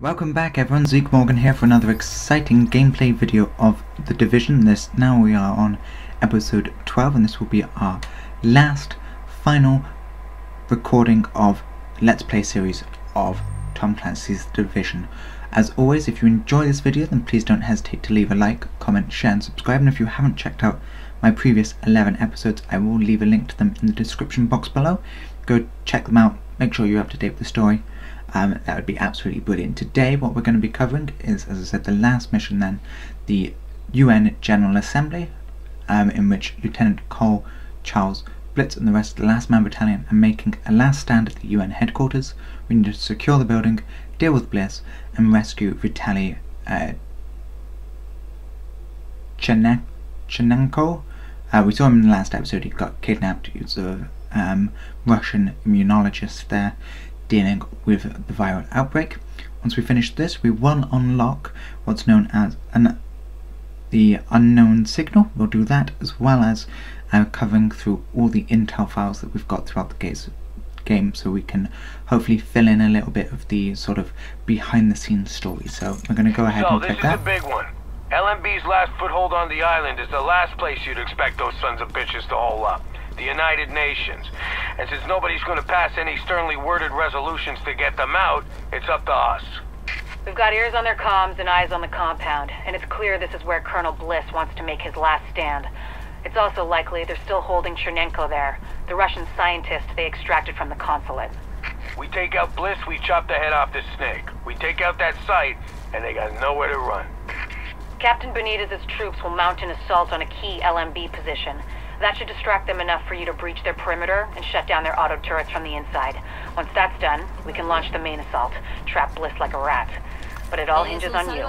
Welcome back everyone, Zeke Morgan here for another exciting gameplay video of The Division. Now we are on episode 12 and this will be our last, final recording of Let's Play series of Tom Clancy's The Division. As always, if you enjoy this video then please don't hesitate to leave a like, comment, share and subscribe, and if you haven't checked out my previous 11 episodes I will leave a link to them in the description box below. Go check them out, make sure you're up to date with the story. That would be absolutely brilliant. Today what we're going to be covering is, as I said, the last mission then, the UN General Assembly, in which Lieutenant Cole, Charles, Blitz and the rest of the Last Man Battalion are making a last stand at the UN headquarters. We need to secure the building, deal with Bliss and rescue Vitaly Chernenko. We saw him in the last episode. He got kidnapped. He was a Russian immunologist there, dealing with the viral outbreak. Once we finish this, we will unlock what's known as the unknown signal. We'll do that, as well as covering through all the intel files that we've got throughout the game, so we can hopefully fill in a little bit of the sort of behind the scenes story. So we're going to go ahead and check that. This is the big one. LMB's last foothold on the island is the last place you'd expect those sons of bitches to hole up. The United Nations. And since nobody's going to pass any sternly worded resolutions to get them out, it's up to us. We've got ears on their comms and eyes on the compound, and it's clear this is where Colonel Bliss wants to make his last stand. It's also likely they're still holding Chernenko there, the Russian scientist they extracted from the consulate. We take out Bliss, we chop the head off this snake. We take out that site, and they got nowhere to run. Captain Benitez's troops will mount an assault on a key LMB position. That should distract them enough for you to breach their perimeter and shut down their auto turrets from the inside. Once that's done, we can launch the main assault, trap Bliss like a rat. But it all hinges on you.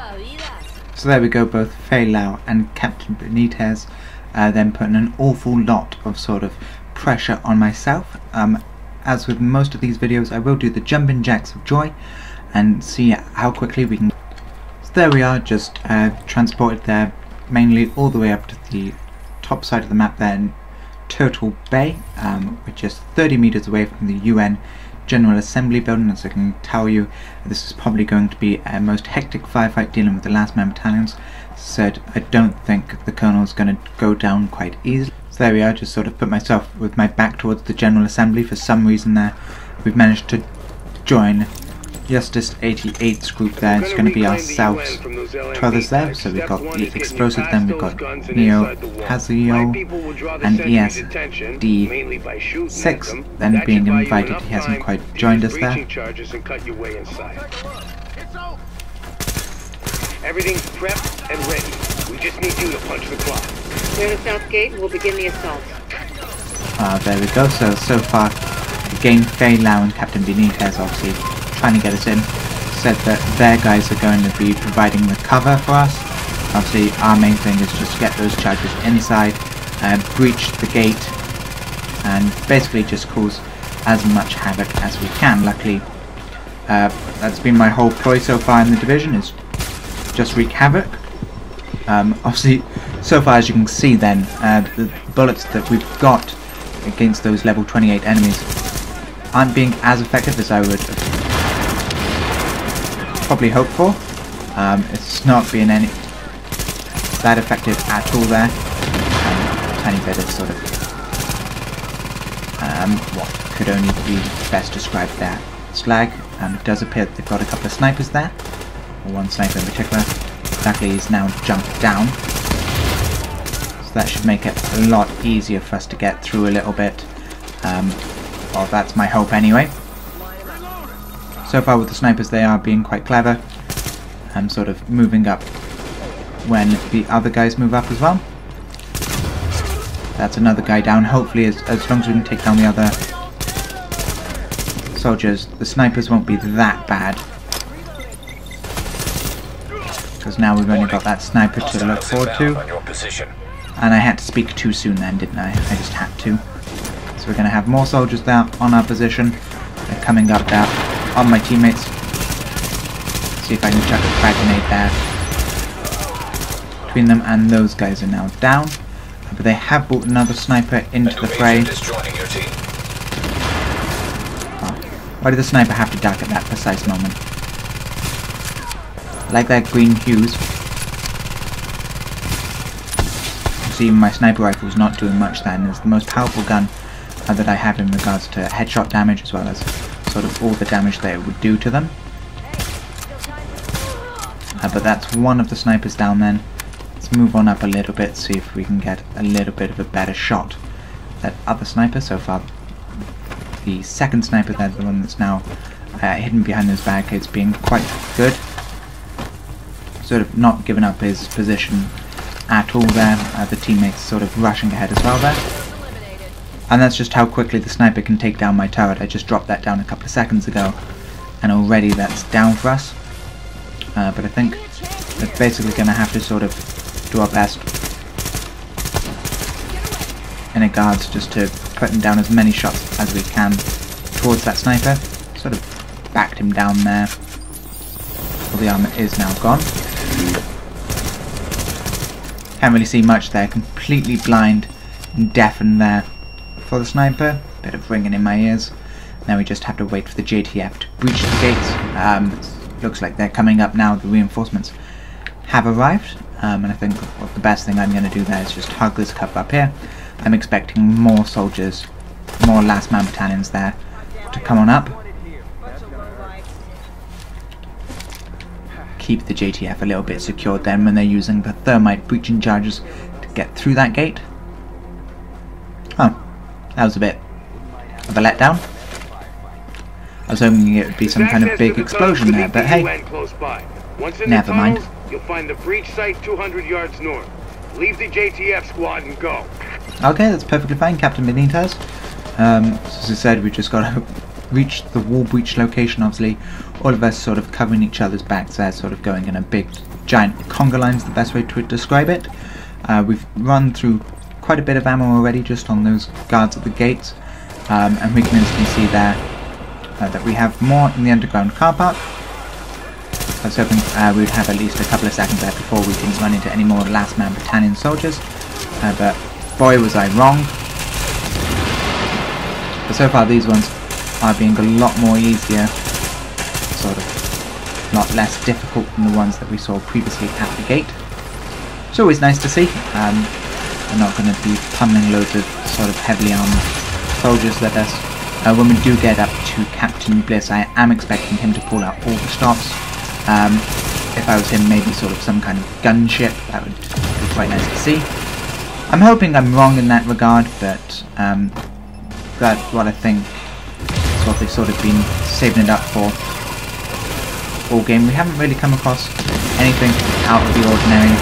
So there we go, both Fei Lao and Captain Benitez then putting an awful lot of sort of pressure on myself. As with most of these videos, I will do the jumping jacks of joy and see how quickly we can. So there we are, just transported there, mainly all the way up to the top side of the map there in Turtle Bay, which is 30 meters away from the UN General Assembly building. As I can tell you, this is probably going to be a most hectic firefight dealing with the Last Man Battalions. Said I don't think the Colonel is going to go down quite easily. So there we are, just sort of put myself with my back towards the General Assembly. For some reason there we've managed to join Justice 88's group there. It's going to be ourselves, two others there. So we've got the Explosive, then we've got Neo Hazio and ESD6 then being invited. He hasn't quite joined us there. Everything's prepped and ready. We just need you to punch the clock. Clear the south gate and we'll begin the assault. There we go. So far, again, Fei Lao and Captain Benitez obviously trying to get us in. Said that their guys are going to be providing the cover for us. Obviously our main thing is just get those charges inside, breach the gate and basically just cause as much havoc as we can. Luckily that's been my whole ploy so far in the division, is just wreak havoc. Obviously so far, as you can see then, the bullets that we've got against those level 28 enemies aren't being as effective as I would have probably hoped for. It's not being any that effective at all there. Tiny bit of sort of what could only be best described there. Slag. It does appear that they've got a couple of snipers there, or one sniper in particular. Luckily he's now jumped down, so that should make it a lot easier for us to get through a little bit. Well, that's my hope anyway. So far with the snipers, they are being quite clever and sort of moving up when the other guys move up as well. That's another guy down. Hopefully as long as we can take down the other soldiers, the snipers won't be that bad, because now we've only got that sniper to look forward to. And I had to speak too soon then, didn't I? I just had to. So we're going to have more soldiers there on our position. They're coming up there on my teammates. See if I can chuck a frag grenade there between them, and those guys are now down. But they have brought another sniper into the fray. Oh. Why did the sniper have to duck at that precise moment? I like that green hues. See, my sniper rifle is not doing much there, and it's the most powerful gun that I have in regards to headshot damage, as well as sort of all the damage that it would do to them. But that's one of the snipers down then. Let's move on up a little bit, see if we can get a little bit of a better shot. That other sniper, so far the second sniper there, the one that's now hidden behind those barricades, being quite good. Sort of not giving up his position at all there. The teammates sort of rushing ahead as well there. And that's just how quickly the sniper can take down my turret. I just dropped that down a couple of seconds ago, and already that's down for us. But I think we're basically going to have to sort of do our best in regards just to putting down as many shots as we can towards that sniper. Sort of backed him down there. Well, the armor is now gone. Can't really see much there. Completely blind and deafened there for the sniper. Bit of ringing in my ears. Now we just have to wait for the JTF to breach the gates. Looks like they're coming up now. The reinforcements have arrived. And I think the best thing I'm going to do there is just hug this cup up here. I'm expecting more soldiers, more last man battalions there to come on up. Keep the JTF a little bit secured then when they're using the thermite breaching charges to get through that gate. Oh, that was a bit of a letdown. I was hoping it would be some kind of big explosion there, but hey, never mind. You'll find the breach site 200 yards north. Leave the JTF squad and go. Okay, that's perfectly fine, Captain Benitez. As I said, we just got to reach the wall breach location. Obviously, all of us sort of covering each other's backs there, sort of going in a big, giant conga line is the best way to describe it. We've run through quite a bit of ammo already just on those guards at the gates, and we can instantly see there that we have more in the underground car park. I was hoping we'd have at least a couple of seconds there before we can run into any more last man battalion soldiers, but boy was I wrong. But so far these ones are being a lot more easier, sort of a lot less difficult than the ones that we saw previously at the gate. It's always nice to see. We're not going to be pummeling loads of sort of heavily armed soldiers at us. When we do get up to Captain Bliss, I am expecting him to pull out all the stops. If I was him, maybe sort of some kind of gunship, that would be quite nice to see. I'm hoping I'm wrong in that regard, but that's what I think is what they've sort of been saving it up for all game. We haven't really come across anything out of the ordinary,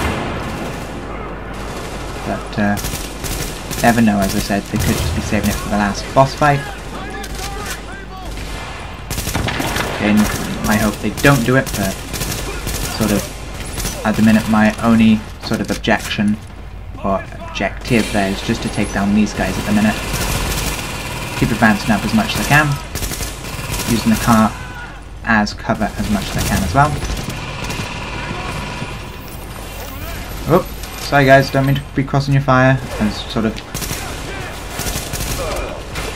but never know. As I said, they could just be saving it for the last boss fight. Again, I hope they don't do it, but sort of at the minute my only sort of objection or objective there is just to take down these guys at the minute. Keep advancing up as much as I can, using the car as cover as much as I can as well. Oh, sorry guys, don't mean to be crossing your fire. I was sort of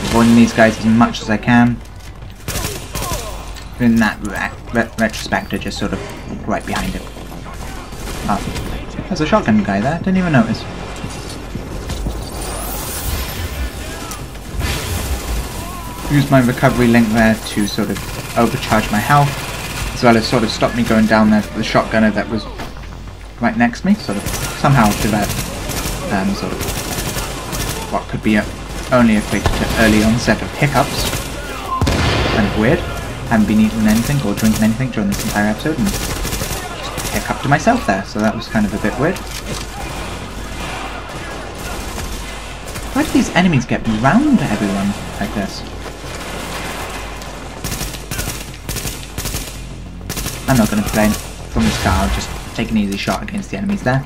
avoiding these guys as much as I can. In that retrospect, I just sort of right behind him. Oh, there's a shotgun guy there, didn't even notice. Use my recovery link there to sort of overcharge my health, as well as sort of stop me going down there to the shotgunner that was right next to me. Sort of somehow developed sort of what could be only equated to early onset of hiccups. Kind of weird. Haven't been eating anything or drinking anything during this entire episode, and just hiccuped to myself there, so that was kind of a bit weird. Why do these enemies get round everyone like this? I'm not going to complain. From this car, I'll just take an easy shot against the enemies there.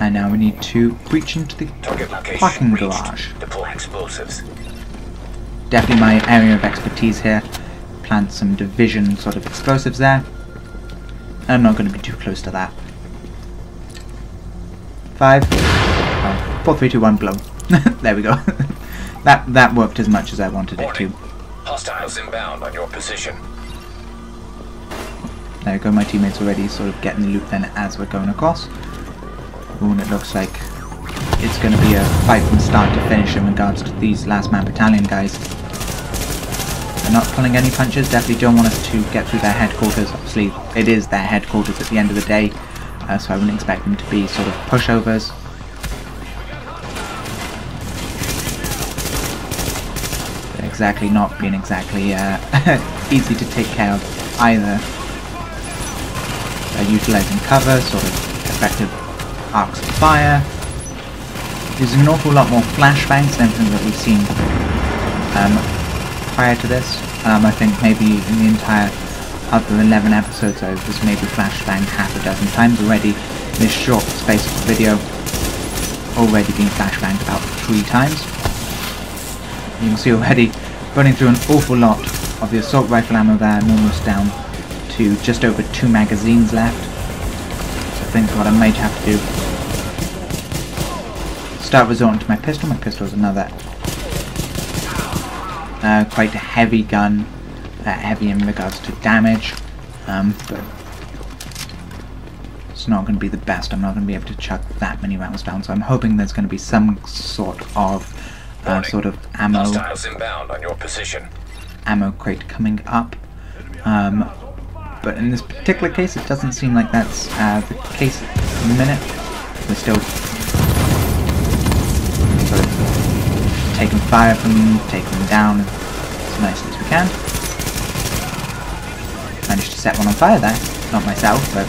And now we need to breach into the parking garage. Deploy explosives. Definitely my area of expertise here. Plant some division sort of explosives there. I'm not going to be too close to that. 5, 4, 3, 2, 1, blow. There we go. that worked as much as I wanted it to. Hostiles inbound on your position. There we go, my teammates already sort of getting the loot then as we're going across. Ooh, and it looks like it's going to be a fight from start to finish in regards to these last man battalion guys. They're not pulling any punches, definitely don't want us to get through their headquarters. Obviously it is their headquarters at the end of the day, so I wouldn't expect them to be sort of pushovers. But exactly not being exactly easy to take care of either. Utilising cover, sort of effective arcs of fire, using an awful lot more flashbangs than everything that we've seen prior to this. I think maybe in the entire other 11 episodes I was maybe flashbanged half a dozen times already. In this short space of the video, already been flashbanged about 3 times. You can see already running through an awful lot of the assault rifle ammo there, and almost down to just over 2 magazines left. So I think what I might have to do, start resorting to my pistol. My pistol is another quite a heavy gun, heavy in regards to damage, but it's not going to be the best. I'm not going to be able to chuck that many rounds down, so I'm hoping there's going to be some sort of ammo, hostiles inbound on your position. Ammo crate coming up. But in this particular case, it doesn't seem like that's the case at the minute. We're still sort of taking fire from them, taking them down as nicely as we can. Managed to set one on fire there. Not myself, but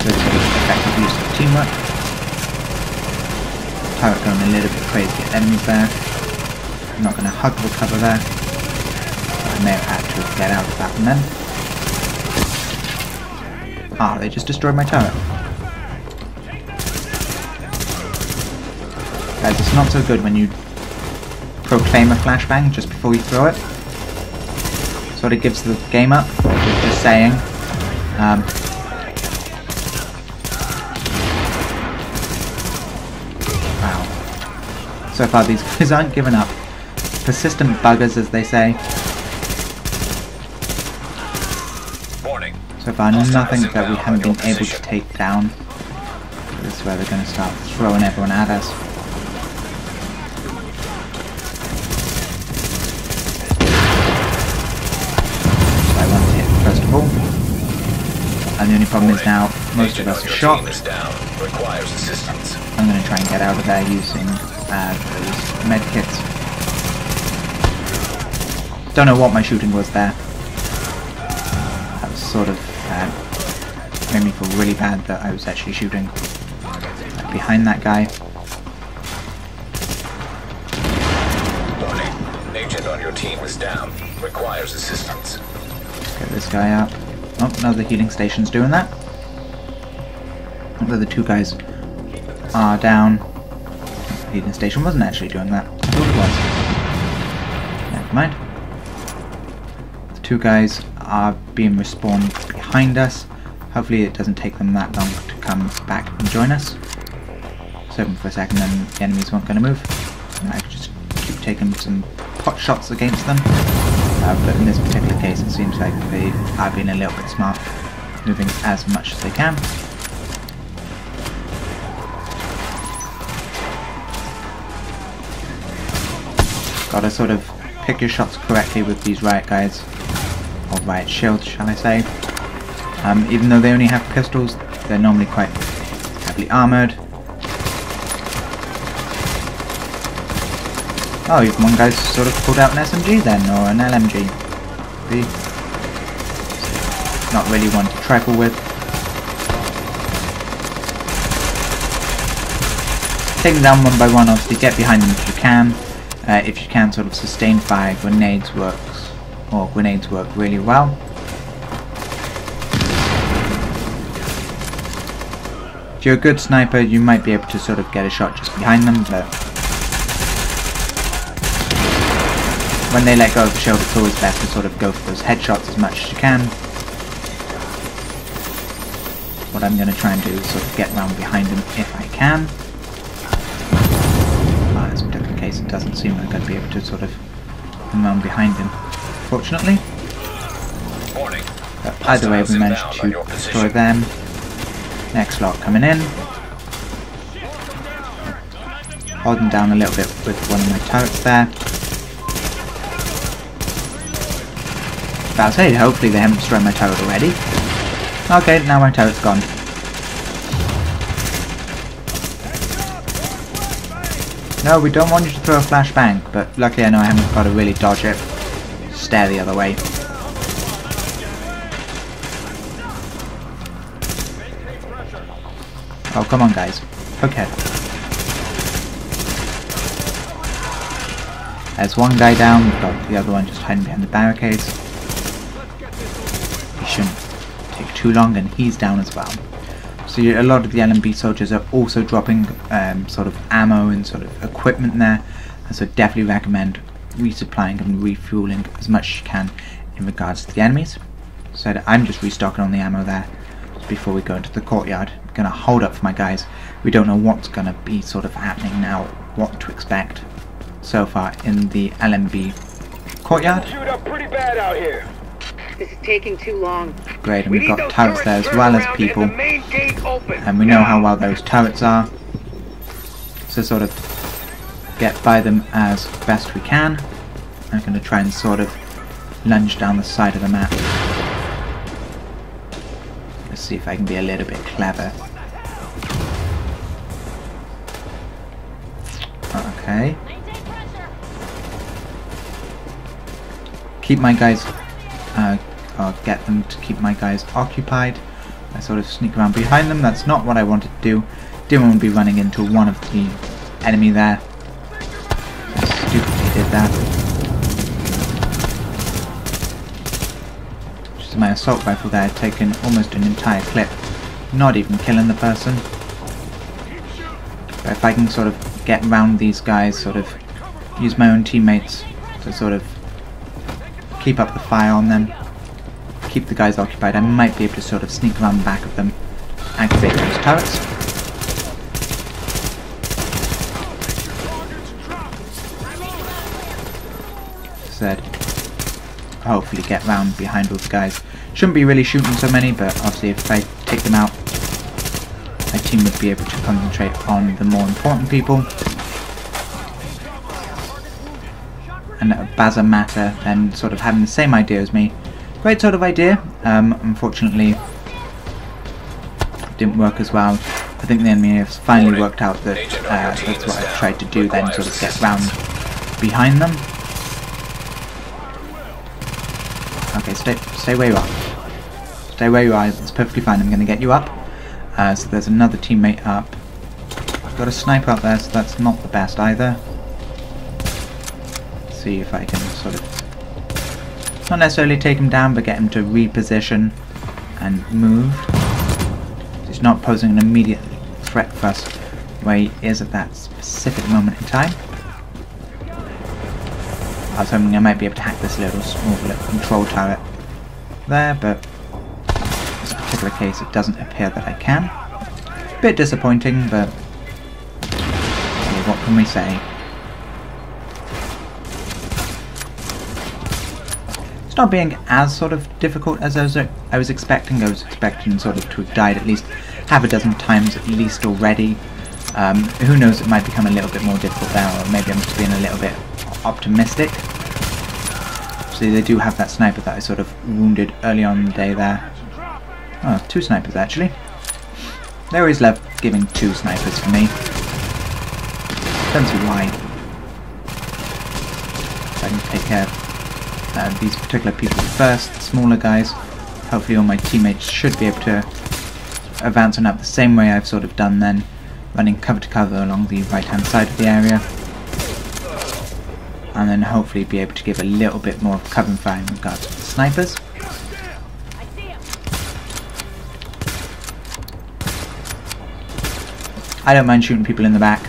good sort of effective use of teamwork. Turret going a little bit crazy at enemies there. I'm not going to hug the cover there. I may have had to get out of that one then. Ah, they just destroyed my turret. Guys, it's not so good when you proclaim a flashbang just before you throw it. Sort of gives the game up, just saying. Wow. So far these guys aren't giving up. Persistent buggers, as they say. So far, nothing that we haven't been able to take down. This is where they're going to start throwing everyone at us. So I want to hit first of all. And the only problem is now most of us are shot. I'm going to try and get out of there using those medkits. Don't know what my shooting was there. That was sort of made me feel really bad that I was actually shooting behind that guy. Warning. Agent on your team is down. Requires assistance. Let's get this guy up. Oh, another healing station's doing that. The other 2 guys are down. The healing station wasn't actually doing that. I thought it was. Never mind. The 2 guys are being respawned behind us. Hopefully it doesn't take them that long to come back and join us. So for a second then the enemies weren't going to move. And I could just keep taking some pot shots against them. But in this particular case it seems like they are being a little bit smart, moving as much as they can. Gotta sort of pick your shots correctly with these riot guys. Or riot shields, shall I say. Even though they only have pistols, they're normally quite heavily armoured. Oh, even one guy's sort of pulled out an SMG then, or an LMG. Not really one to trifle with. Take them down one by one, obviously get behind them if you can. If you can sort of sustain fire, grenades work really well. If you're a good sniper, you might be able to sort of get a shot just behind them, but when they let go of the shield, it's always best to sort of go for those headshots as much as you can. What I'm going to try and do is sort of get around behind them if I can. In this particular case, it doesn't seem like I'd be able to sort of come around behind him, fortunately. Warning. But either way, we managed to destroy them. Next lot coming in. Hold them down a little bit with one of my turrets there. But I'll say, hopefully they haven't destroyed my turret already. Okay, now my turret's gone. No, we don't want you to throw a flashbang, but luckily I know I haven't got to really dodge it. Stare the other way. Oh, come on guys. Okay. There's one guy down, we've got the other one just hiding behind the barricades. He shouldn't take too long, and he's down as well. So a lot of the LMB soldiers are also dropping sort of ammo and sort of equipment there, and so definitely recommend resupplying and refueling as much as you can in regards to the enemies. So I'm just restocking on the ammo there before we go into the courtyard. I'm gonna hold up for my guys. We don't know what's gonna be sort of happening now, what to expect so far in the LMB courtyard. Shoot up pretty bad out here. This is taking too long. Great, and we've got turrets there as well as people, and we know how well those turrets are, so sort of get by them as best we can. I'm going to try and sort of lunge down the side of the map. Let's see if I can be a little bit clever. Okay. Keep my guys or get them to keep my guys occupied. I sort of sneak around behind them. That's not what I wanted to do. Didn't want to be running into one of the enemy there. I stupidly did that. Just my assault rifle there, taken almost an entire clip, not even killing the person. But if I can sort of get around these guys, sort of use my own teammates to sort of keep up the fire on them, keep the guys occupied, I might be able to sort of sneak around the back of them, activate those turrets. Said, hopefully get round behind those guys. Shouldn't be really shooting so many, but obviously if I take them out, my team would be able to concentrate on the more important people. And Baza Mata then sort of having the same idea as me. Great sort of idea. Unfortunately, didn't work as well. I think the enemy has finally worked out that that's what I tried to do then, sort of get round behind them. Okay, stay where you are. Stay where you are, it's perfectly fine, I'm going to get you up. So there's another teammate up. I've got a sniper up there, so that's not the best either. See if I can sort of, not necessarily take him down, but get him to reposition and move. He's not posing an immediate threat for us where he is at that specific moment in time. I was hoping I might be able to hack this small little control turret there, but in this particular case it doesn't appear that I can. Bit disappointing, but what can we say? It's not being as sort of difficult as I was expecting. I was expecting sort of to have died at least half a dozen times at least already. Who knows, it might become a little bit more difficult there, or maybe I'm just being a little bit optimistic. See, they do have that sniper that I sort of wounded early on in the day there. Oh, two snipers actually. They always love giving two snipers for me. Don't see why. If I can take care of these particular people first, the smaller guys. Hopefully all my teammates should be able to advance on up the same way I've sort of done then, running cover to cover along the right hand side of the area. And then hopefully be able to give a little bit more cover and fire in regards to the snipers. I don't mind shooting people in the back.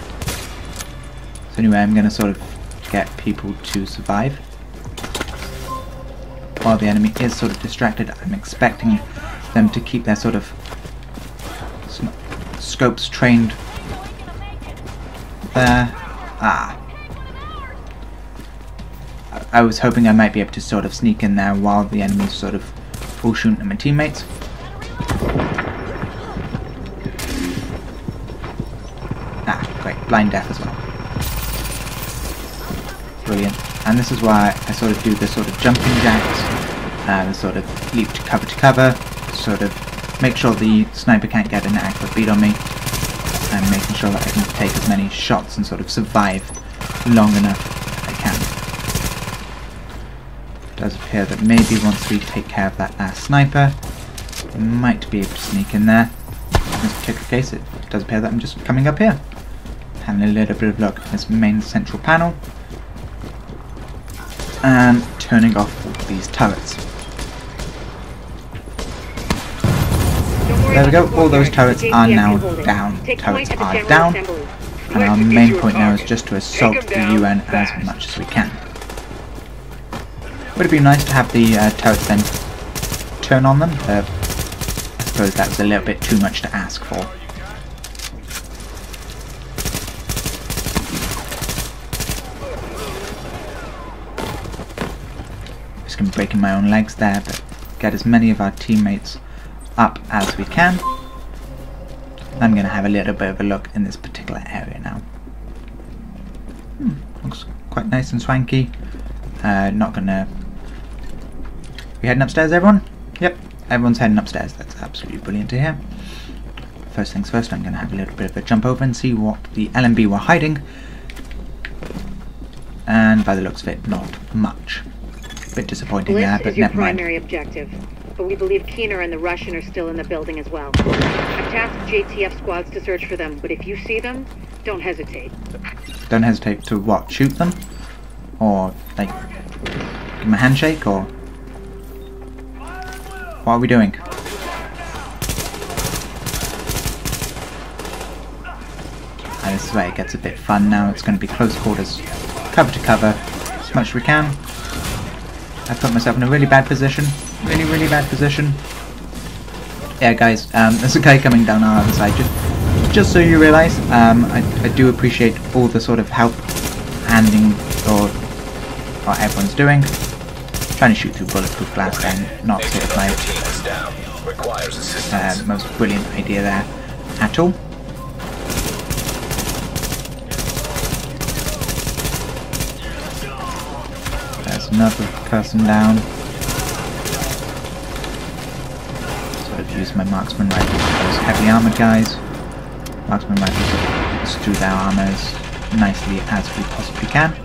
So anyway, I'm going to sort of get people to survive. While the enemy is sort of distracted, I'm expecting them to keep their sort of scopes trained there. I was hoping I might be able to sort of sneak in there while the enemy's sort of all shooting at my teammates. Ah, great, blind death as well. Brilliant. And this is why I sort of do the sort of jumping jacks, sort of leap to cover, sort of make sure the sniper can't get an accurate beat on me, and making sure that I can take as many shots and sort of survive long enough as I can. It does appear that maybe once we take care of that last sniper, we might be able to sneak in there. In this particular case, it does appear that I'm just coming up here, having a little bit of look at this main central panel, and turning off these turrets. There we go, all those turrets are now down. Turrets are down, and our main point now is just to assault the UN as much as we can. Would it be nice to have the turrets then turn on them, but I suppose that was a little bit too much to ask for. Just going to be breaking my own legs there, but get as many of our teammates up as we can. I'm going to have a little bit of a look in this particular area now. Looks quite nice and swanky. Not gonna... We heading upstairs, everyone? Yep, everyone's heading upstairs. That's absolutely brilliant to hear. First things first, I'm going to have a little bit of a jump over and see what the LMB were hiding. And by the looks of it, not much. A bit disappointing there, but never mind. Primary objective. But we believe Keener and the Russian are still in the building as well. I've tasked JTF squads to search for them, but if you see them, don't hesitate. Don't hesitate to what? Shoot them? Or, like, give them a handshake, or... What are we doing? And this is where it gets a bit fun now. It's going to be close quarters, cover to cover, as much as we can. I've put myself in a really bad position. Really bad position. Yeah, guys, there's a guy coming down our other side. Just so you realise, I do appreciate all the sort of help handing or what everyone's doing. Trying to shoot through bulletproof glass then, not sort of my most brilliant idea there at all. There's another person down. Sort of use my marksman rifle for those heavily armoured guys. Marksman rifle sort of cuts through their armour as nicely as we possibly can.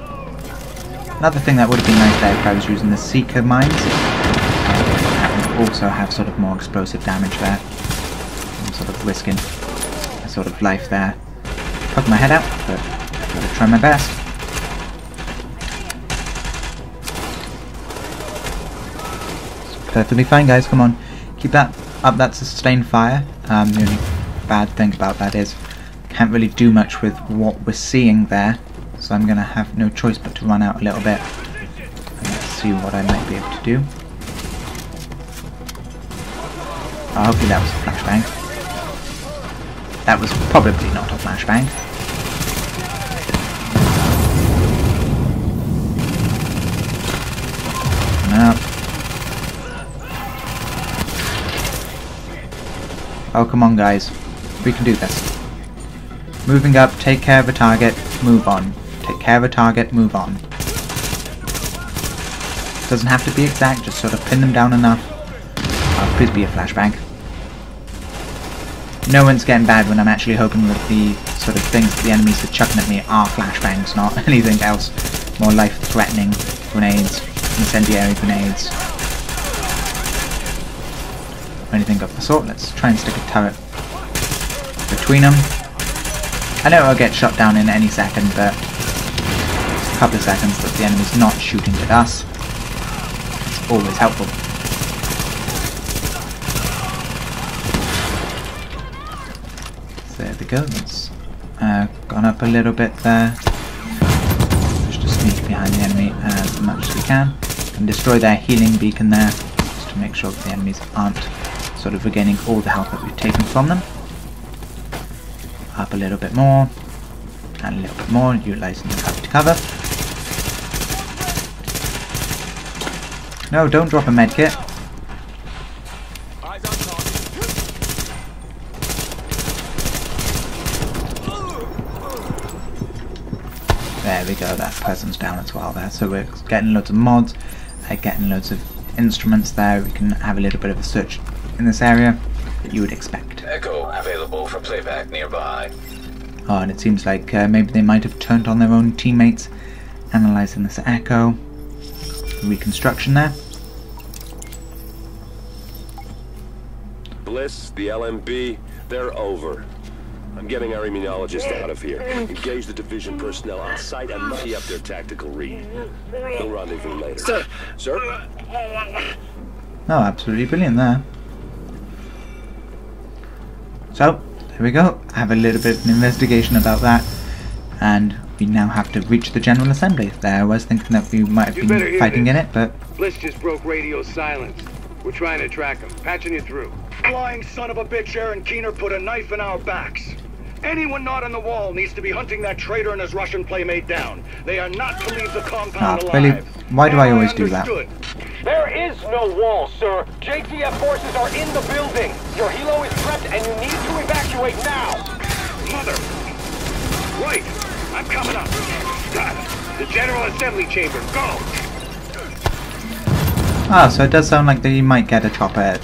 Another thing that would have been nice there if I was using the Seeker mines. That would also have sort of more explosive damage there. I'm sort of risking a sort of life there. Poking my head out, but I'm going to try my best. It's perfectly fine, guys, come on. Keep that up, that sustained fire. The only bad thing about that is can't really do much with what we're seeing there. So I'm going to have no choice but to run out a little bit. And let's see what I might be able to do. Oh, hopefully that was a flashbang. That was probably not a flashbang. No. Oh, come on, guys. We can do this. Moving up, take care of a target, move on. Take care of a target, move on. Doesn't have to be exact, just sort of pin them down enough. Oh, please be a flashbang. No one's getting bad when I'm actually hoping that the sort of things that the enemies are chucking at me are flashbangs, not anything else. More life-threatening grenades, incendiary grenades, or anything of the sort. Let's try and stick a turret between them. I know I'll get shot down in any second, but it's a couple of seconds that the enemy's not shooting at us. It's always helpful. So there we go, that's gone up a little bit there. Just to sneak behind the enemy as much as we can. And destroy their healing beacon there, just to make sure that the enemies aren't sort of regaining all the health that we've taken from them. Up a little bit more, and a little bit more, utilising the cover to cover. No, don't drop a medkit. There we go, that person's down as well there. So we're getting loads of mods, getting loads of instruments there. We can have a little bit of a search in this area that you would expect. Echo available for playback nearby. Oh, and it seems like maybe they might have turned on their own teammates. Analysing this echo. Reconstruction there. Bliss, the LMB, they're over. I'm getting our immunologist out of here. Engage the division personnel on site and tee up their tactical read. We'll rendezvous later. Sir! Sir? Oh, absolutely brilliant there. So, there we go. Have a little bit of an investigation about that. And we now have to reach the General Assembly. There, I was thinking that we might have been fighting in it, but... Bliss just broke radio silence. We're trying to track him. Patching you through. Flying son of a bitch, Aaron Keener put a knife in our backs. Anyone not on the wall needs to be hunting that traitor and his Russian playmate down. They are not to leave the compound alive. Really? Why do I always do that? There is no wall, sir. JTF forces are in the building. Your helo is prepped and you need to evacuate now. Mother! Wait! I'm coming up. God, the General Assembly chamber. Go! Ah, so it does sound like that you might get a chopper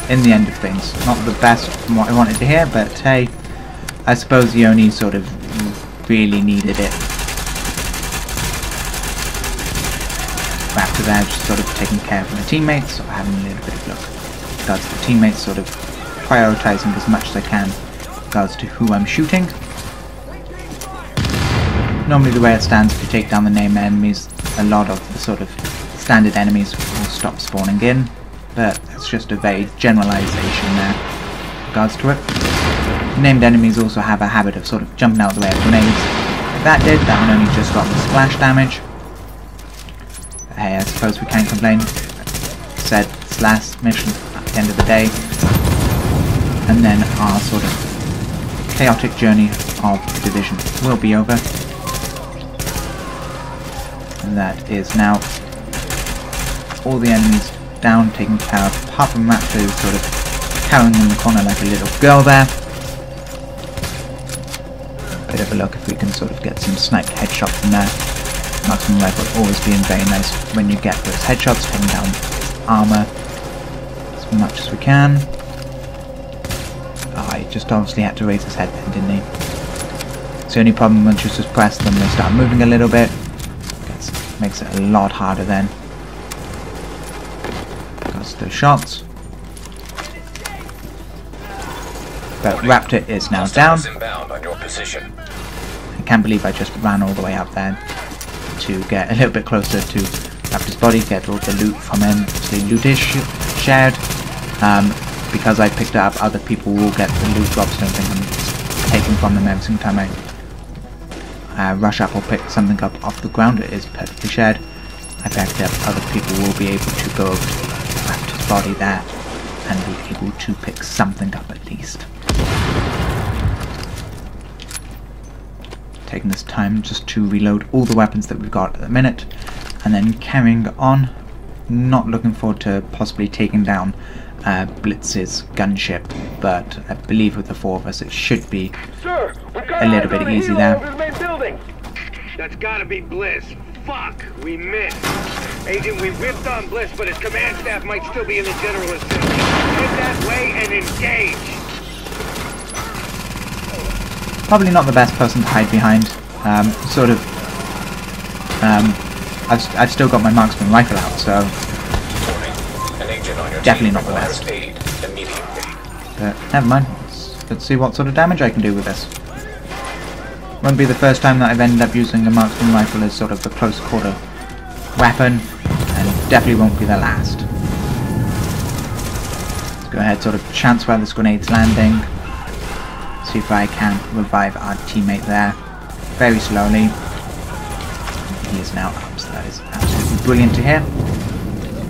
in the end of things. Not the best from what I wanted to hear, but hey, I suppose you only sort of really needed it. Raptor there just sort of taking care of my teammates, sort of having a little bit of look. Regards to the teammates, sort of prioritising as much as I can regards to who I'm shooting. Normally the way it stands, if you take down the named enemies, a lot of the sort of standard enemies will stop spawning in, but that's just a very generalization there in regards to it. Named enemies also have a habit of sort of jumping out of the way of grenades. If that did, that would only just stop the splash damage. But hey, I suppose we can't complain. Said it's last mission at the end of the day, and then our sort of chaotic journey of the division will be over. And that is now all the enemies down, taken care of, apart from Raptor, who's sort of cowering in the corner like a little girl there. Bit of a look if we can sort of get some sniped headshots from there. Marksman rifle always being very nice when you get those headshots, taking down armor as much as we can. Oh, he just obviously had to raise his head then, didn't he? It's the only problem once you suppress them, they start moving a little bit. Makes it a lot harder then. Because those shots. But Raptor is now down. On your position. I can't believe I just ran all the way up there to get a little bit closer to Raptor's body, get all the loot from him. The loot is shared. Because I picked it up, other people will get the loot drops and everything I'm taking from them every single time I rush up or pick something up off the ground. It is perfectly shared. I backed up, other people will be able to go over to Raptor's body there and be able to pick something up at least. Taking this time just to reload all the weapons that we've got at the minute and then carrying on. Not looking forward to possibly taking down Blitz's gunship, but I believe with the four of us it should be a little bit easy there. That's gotta be Bliss. Fuck, we missed. Agent, we ripped on Bliss, but his command staff might still be in the General Assembly. Head that way and engage. Probably not the best person to hide behind. I've still got my marksman rifle out, so definitely not the best. But never mind. Let's see what sort of damage I can do with this. Won't be the first time that I've ended up using a marksman rifle as sort of a close quarter weapon, and definitely won't be the last. Let's go ahead, sort of chance where this grenade's landing. See if I can revive our teammate there very slowly. He is now up, so that is absolutely brilliant to hear.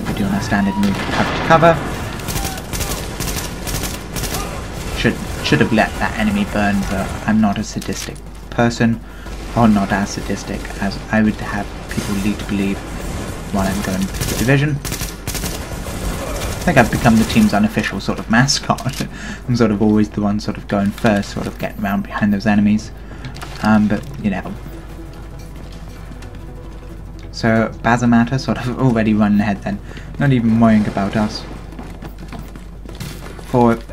We're doing our standard move cover to cover. Should have let that enemy burn, but I'm not a sadistic person, or not as sadistic as I would have people lead to believe while I'm going through the division. I think I've become the team's unofficial sort of mascot. I'm sort of always the one sort of going first, sort of getting around behind those enemies. But you know, So Bazamata sort of already running ahead then, not even worrying about us. Forward.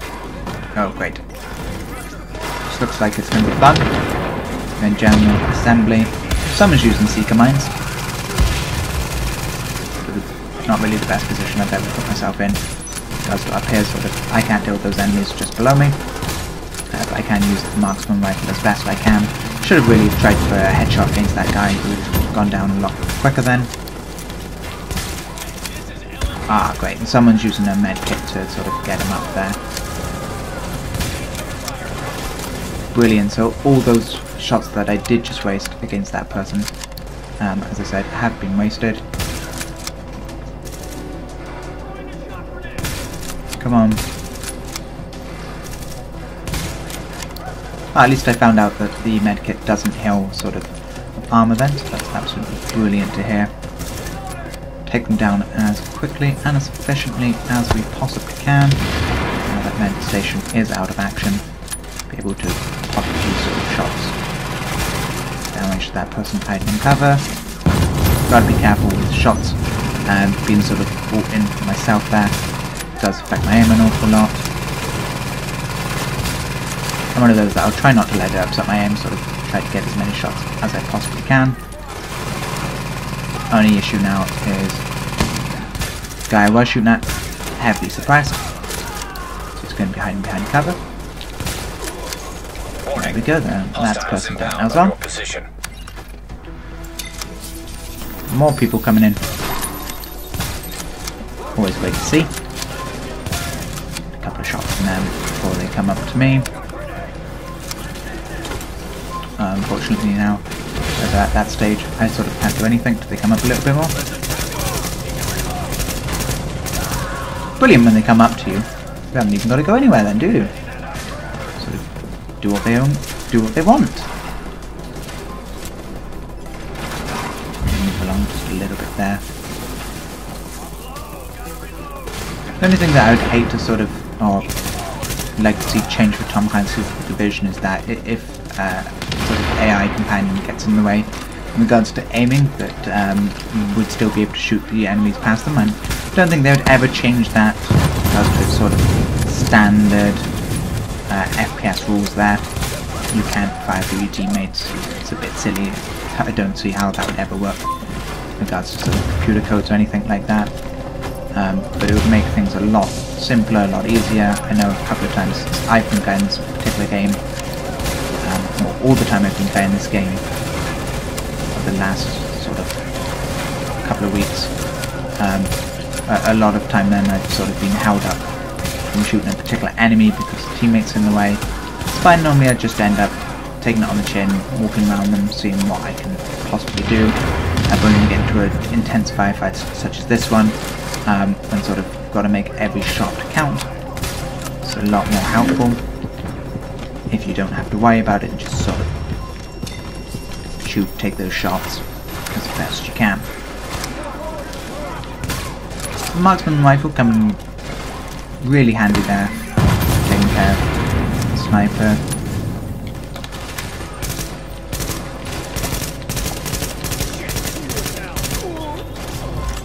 Oh great. This looks like it's going to be fun. Then general assembly. Someone's using seeker mines. Not really the best position I've ever put myself in. Because up here sort of I can't deal with those enemies just below me. But I can use the marksman rifle as best I can. Should have really tried for a headshot against that guy, who would have gone down a lot quicker then. Ah, great, and someone's using a med kit to sort of get him up there. Brilliant, so all those shots that I did just waste against that person, as I said, have been wasted. Come on. At least I found out that the medkit doesn't heal sort of armor then, so that's absolutely brilliant to hear. Take them down as quickly and as efficiently as we possibly can. Now that med station is out of action, be able to pop a few sort of shots. Damage that person hiding in cover. Gotta be careful with shots and being sort of brought in for myself there. It does affect my aim an awful lot. I'm one of those that I'll try not to let it upset my aim, sort of try to get as many shots as I possibly can. Only issue now is the guy I was shooting at heavily suppressed, so he's going to be hiding behind cover. There we go then, that's person down as well. More people coming in. Always great to see. A couple of shots from them before they come up to me. Unfortunately now, at that stage, I sort of can't do anything till they come up a little bit more. Brilliant when they come up to you. You haven't even got to go anywhere then, do you? Sort of do what they want. Move along just a little bit there. The only thing that I would hate to sort of, or like to see change for Tom Clancy's Division is that if sort of AI companion gets in the way in regards to aiming, that you would still be able to shoot the enemies past them. And I don't think they would ever change that because of the sort of standard FPS rules there. You can't fire through your teammates. It's a bit silly. I don't see how that would ever work in regards to sort of computer codes or anything like that. But it would make things a lot simpler, a lot easier. I know a couple of times since I've been playing this particular game, all the time I've been playing this game, for the last sort of couple of weeks, a lot of time then I've sort of been held up from shooting a particular enemy because the teammate's in the way. It's fine, normally I just end up taking it on the chin, walking around them, seeing what I can possibly do. But when you get into an intense firefight such as this one, and sort of got to make every shot count, it's a lot more helpful if you don't have to worry about it and just sort of shoot, take those shots as best you can. The marksman rifle coming really handy there, taking care of the sniper.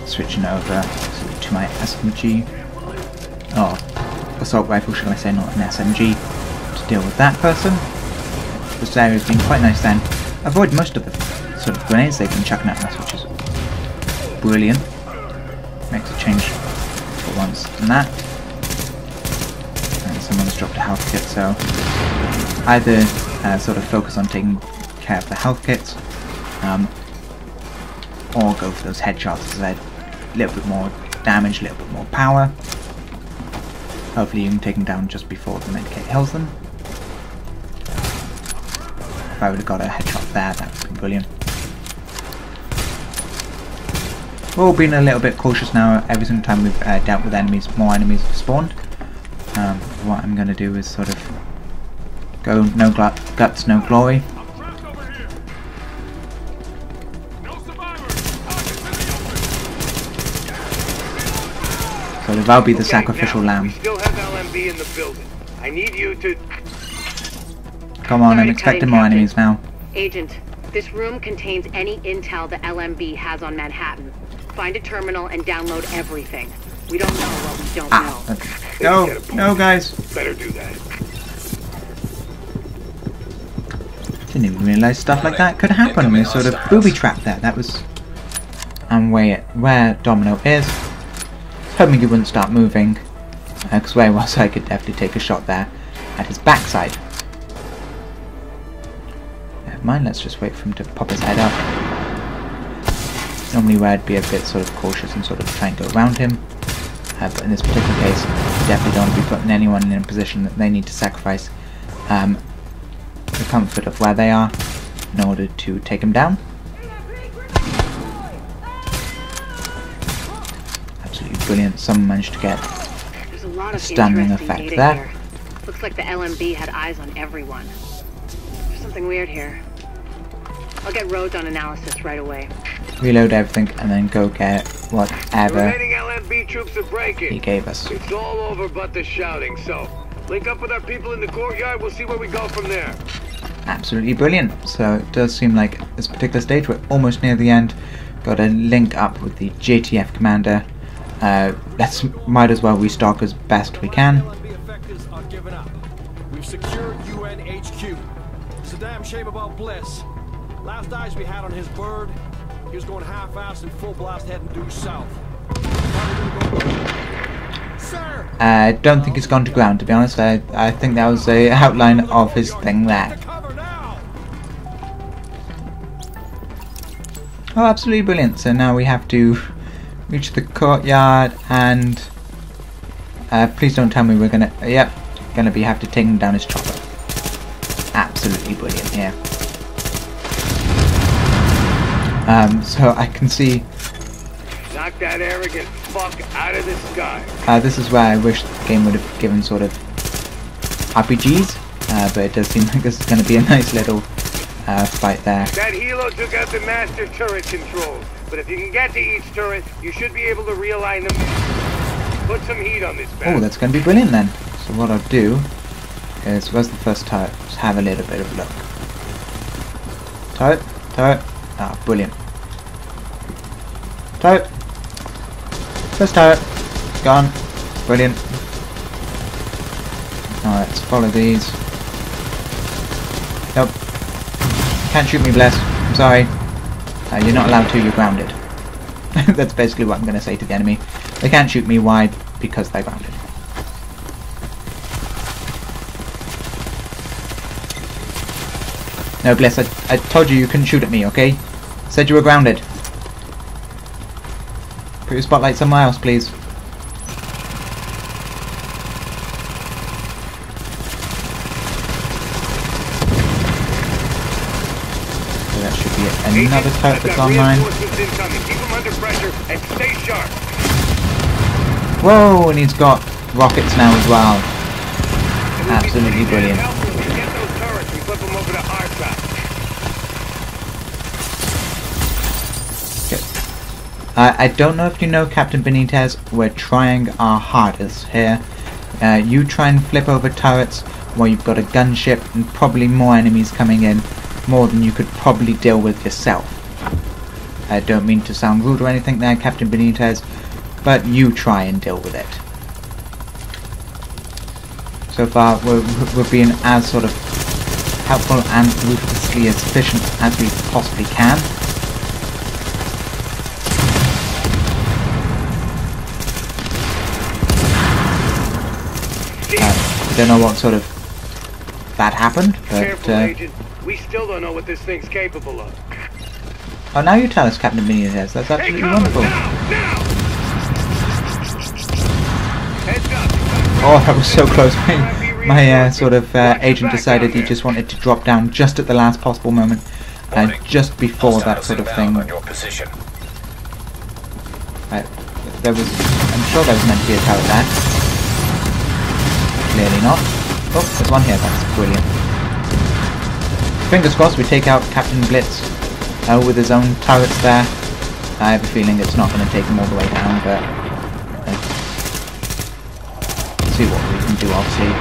Switching over to my SMG, or assault rifle should I say, not an SMG, to deal with that person. This area has been quite nice then. Avoid most of the sort of grenades they've been chucking at us, which is brilliant. Makes a change for once in that. And someone's dropped a health kit, so either sort of focus on taking care of the health kits, or go for those headshots, as I said. A little bit more damage, a little bit more power. Hopefully you can take them down just before the medkit heals them. If I would have got a headshot there, that would have been brilliant. We're all being a little bit cautious now. Every single time we've dealt with enemies, more enemies have spawned. What I'm going to do is sort of go no guts, no glory. So I'll be the sacrificial lamb. We still have LMB in the building. I need you to... Come on, I'm expecting more enemies now. Agent, This room contains any intel the LMB has on Manhattan. Find a terminal and download everything. We don't know what we don't know. Okay. No, guys. Better do that. Didn't even realise stuff like that could happen on this sort of booby trap there. That was... And where Domino is. Hoping he wouldn't start moving. Because where he was, I could definitely take a shot there at his backside. Never mind, let's just wait for him to pop his head up. Normally where I'd be a bit sort of cautious and sort of try and go around him. But in this particular case, you definitely don't want to be putting anyone in a position that they need to sacrifice the comfort of where they are in order to take him down. Absolutely brilliant. Someone managed to get There's a lot of stunning effect there. Here. Looks like the LMB had eyes on everyone. There's something weird here. I'll get Rhodes on analysis right away. Reload everything and then go get whatever Remaining LMB troops are breaking. he gave us. It's all over but the shouting, so link up with our people in the courtyard, we'll see where we go from there. Absolutely brilliant. So it does seem like this particular stage we're almost near the end. Got to link up with the JTF commander. Might as well restock as best we can. LMB effectives are giving up. We've secured UN HQ. It's a damn shame about Bliss. Last eyes we had on his bird, he was going half-assed and full blast heading due south. Sir! I don't think he's gone to ground, to be honest. I think that was a outline of his thing there. Oh, absolutely brilliant. So now we have to reach the courtyard and please don't tell me we're gonna have to take him down his chopper. Absolutely brilliant here. So I can see Knock that arrogant fuck out of the sky. this is where I wish the game would have given sort of RPGs, but it does seem like this is going to be a nice little fight there. That helo took out the master turret controls, but if you can get to each turret, you should be able to realign them. Put some heat on this bastard. Oh, that's going to be brilliant then. So what I'll do is, where's the first turret? Just have a little bit of a look. Turret. Ah, brilliant. Turret. First turret. Gone. Brilliant. Alright, let's follow these. Nope. Can't shoot me, Bless. I'm sorry. You're not allowed to, you're grounded. That's basically what I'm going to say to the enemy. They can't shoot me, why? Because they're grounded. No, Bliss, I told you couldn't shoot at me, okay? Said you were grounded. Put your spotlight somewhere else, please. So that should be another turret that's online. Keep them under pressure and stay sharp. Whoa, and he's got rockets now as well. Absolutely brilliant. Get those turrets and flip them over to our side. I don't know if you know, Captain Benitez, we're trying our hardest here. You try and flip over turrets while you've got a gunship and probably more enemies coming in, more than you could probably deal with yourself. I don't mean to sound rude or anything there, Captain Benitez, but you try and deal with it. So far, we're being as sort of helpful and ruthlessly as efficient as we possibly can. I don't know what sort of that happened, but Careful, Agent. We still don't know what this thing's capable of. Oh, now you tell us, Captain Benitez. That's absolutely wonderful. Now! Heads up. Oh, that was so close. My sort of agent decided he just wanted to drop down just at the last possible moment, just before that sort of thing. I'm sure there was meant to be a turret there. Clearly not. Oh, there's one here. That's brilliant. Fingers crossed we take out Captain Blitz with his own turrets there. I have a feeling it's not going to take him all the way down, but see what we can do, obviously.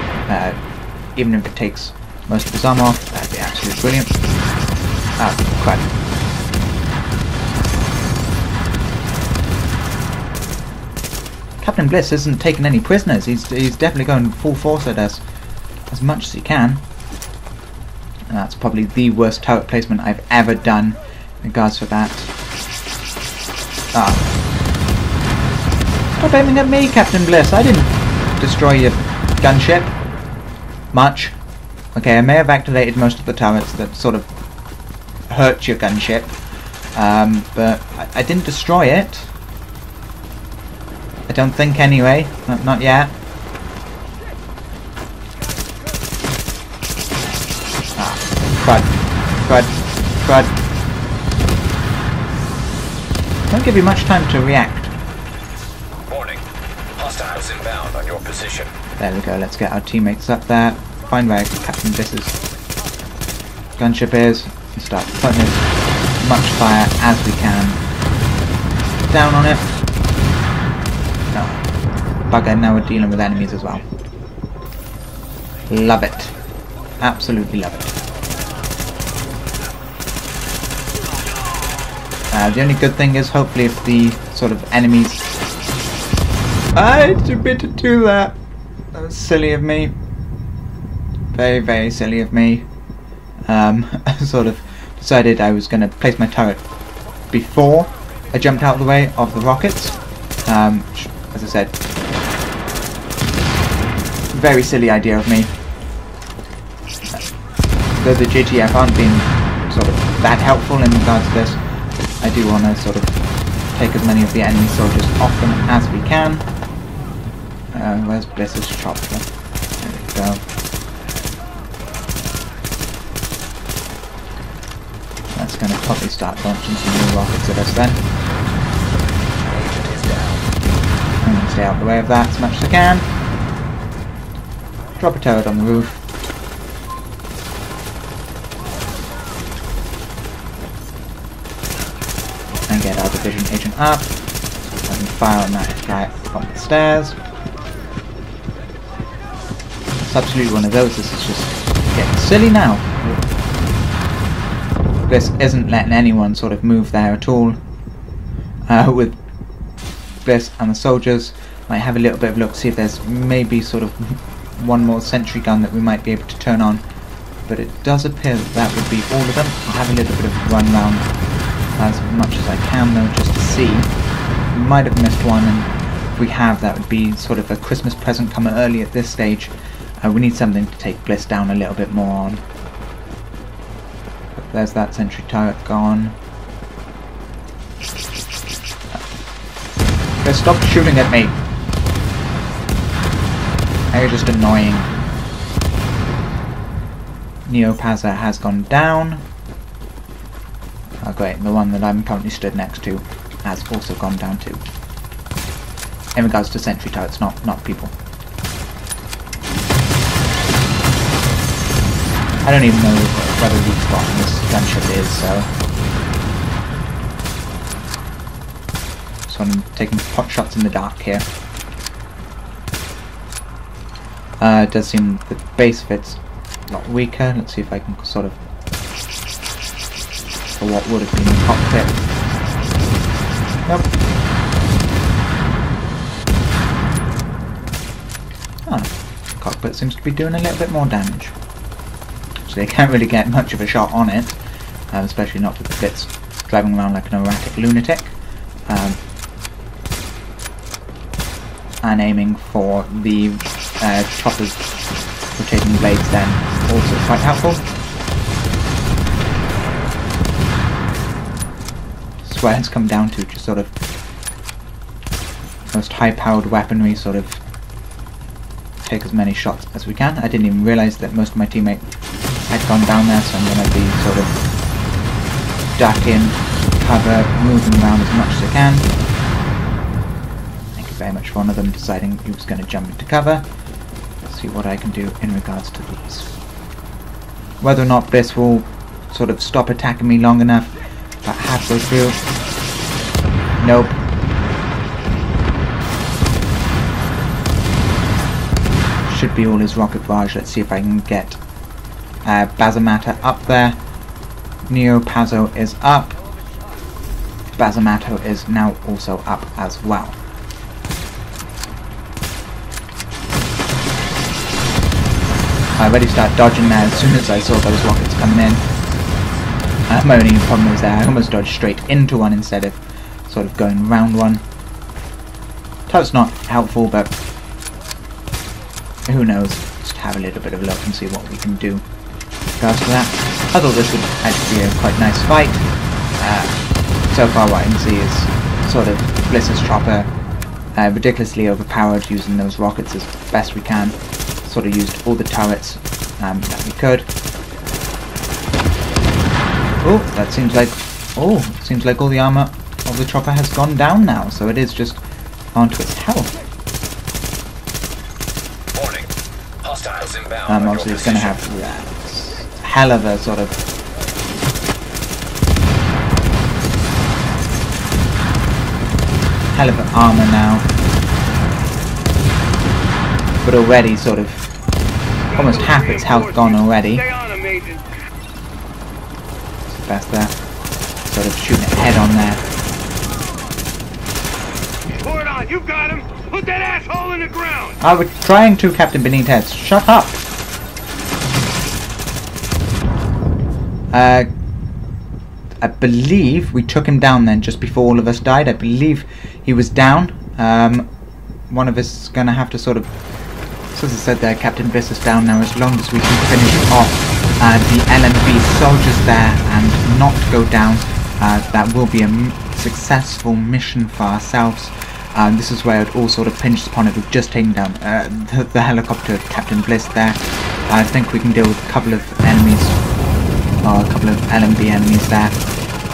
Even if it takes most of his armor off, that'd be absolutely brilliant. Ah, crap. Captain Bliss isn't taking any prisoners. He's definitely going full force at us as much as he can. And that's probably the worst turret placement I've ever done in regards to that. Ah. Stop aiming at me, Captain Bliss. I didn't destroy your gunship. Much. Okay, I may have activated most of the turrets that sort of hurt your gunship. But I didn't destroy it. I don't think anyway. Not yet. Ah, crud. Crud. Crud. Don't give you much time to react. Warning. Hostiles inbound on your position. There we go, let's get our teammates up there. Find where Captain Bliss's gunship is and start putting as much fire as we can down on it. No. Bugger, now we're dealing with enemies as well. Love it. Absolutely love it. The only good thing is hopefully if the sort of enemies... I didn't to do that. That was silly of me. Very, very silly of me. I sort of decided I was going to place my turret before I jumped out of the way of the rockets. Which, as I said, very silly idea of me. Though the GTF aren't being sort of that helpful in regards to this, I do want to sort of take as many of the enemy soldiers off them as we can. Where's Bliss's chopper? There we go. That's going to probably start launching some new rockets at us then. I'm going to stay out of the way of that as much as I can. Drop a turret on the roof. And get our division agent up. So I can fire on that guy up on the stairs. It's absolutely one of those. This is just getting silly now. Bliss isn't letting anyone sort of move there at all. With Bliss and the soldiers, might have a little bit of a look, see if there's maybe sort of one more sentry gun that we might be able to turn on. But it does appear that that would be all of them. I'll have a little bit of a run round as much as I can though, just to see. We might have missed one, and if we have, that would be sort of a Christmas present coming early at this stage. We need something to take Bliss down a little bit more on. But there's that sentry turret gone. Bliss, stop shooting at me! Now you're just annoying. Neopazza has gone down. Oh great, the one that I'm currently stood next to has also gone down too. In regards to sentry turrets, not people. I don't even know whether the spot on this gunship is, so I'm taking pot shots in the dark here. It does seem the base of it's a lot weaker. Let's see if I can sort of, for what would have been the cockpit. Nope. Ah, cockpit seems to be doing a little bit more damage. So they can't really get much of a shot on it, especially not with the Blitz driving around like an erratic lunatic. And aiming for the chopper's rotating blades then also quite helpful. That's where it's come down to, just sort of most high-powered weaponry, sort of take as many shots as we can. I didn't even realise that most of my teammates had gone down there, so I'm going to be sort of ducking, cover, moving around as much as I can. Thank you very much for one of them deciding he was going to jump into cover. Let's see what I can do in regards to these. Whether or not Bliss will sort of stop attacking me long enough, about halfway through. Nope. Should be all his rocket barrage. Let's see if I can get Bazamata up there. Neo Pazzo is up. Bazamato is now also up as well. I already started dodging there as soon as I saw those rockets coming in. My only problem was that I almost dodged straight into one instead of sort of going around one. That's not helpful, but who knows? Just have a little bit of luck and see what we can do. Regards to that, I thought this would actually be a quite nice fight. So far what I can see is sort of Bliss's chopper ridiculously overpowered, using those rockets as best we can. Sort of used all the turrets that we could. Oh, that seems like all the armor of the chopper has gone down now, so it is just onto its health. Warning. Hostiles inbound. Obviously it's going to have a hell of a sort of armor now, but already sort of almost half its health gone already. Best there, sort of shooting it head on there. Pour it on, you got him! Put that asshole in the ground! I was trying to, Captain Benitez. Shut up! I believe we took him down then just before all of us died. I believe he was down. One of us is going to have to sort of, as I said there, Captain Bliss is down now. As long as we can finish off the LMB soldiers there and not go down, that will be a successful mission for ourselves. This is where it all sort of pinches upon it. We've just taken down the helicopter of Captain Bliss there. I think we can deal with a couple of enemies, or a couple of LMB enemies there.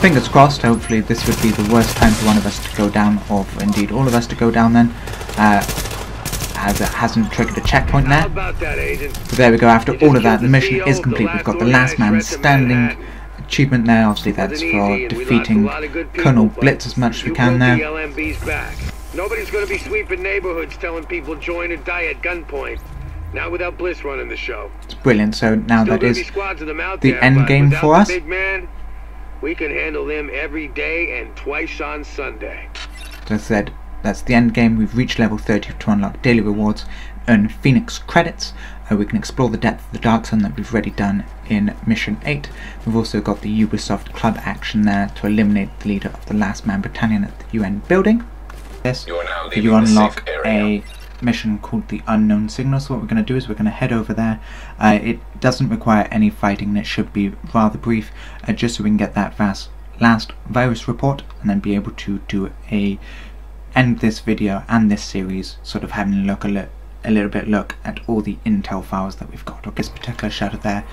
Fingers crossed, hopefully this would be the worst time for one of us to go down, or for indeed all of us to go down then, as it hasn't triggered a checkpoint there. So there we go, after all of that, the mission is complete. We've got the last man standing achievement there. Obviously that's for defeating Colonel Blitz as much as we can there. Nobody's going to be sweeping neighborhoods telling people join or die at gunpoint. Not without Bliss running the show. It's brilliant. So now that is the end game for us. Big man, we can handle them every day and twice on Sunday. As I said, that's the end game. We've reached level 30 to unlock daily rewards, earn Phoenix credits. We can explore the depth of the Dark Sun that we've already done in Mission 8. We've also got the Ubisoft Club action there to eliminate the leader of the Last Man Battalion at the UN building. Yes, you unlock a mission called the Unknown Signal. So what we're going to do is we're going to head over there. It doesn't require any fighting and it should be rather brief, just so we can get that last virus report and then be able to do end this video and this series sort of having a little bit look at all the intel files that we've got. This particular shutter there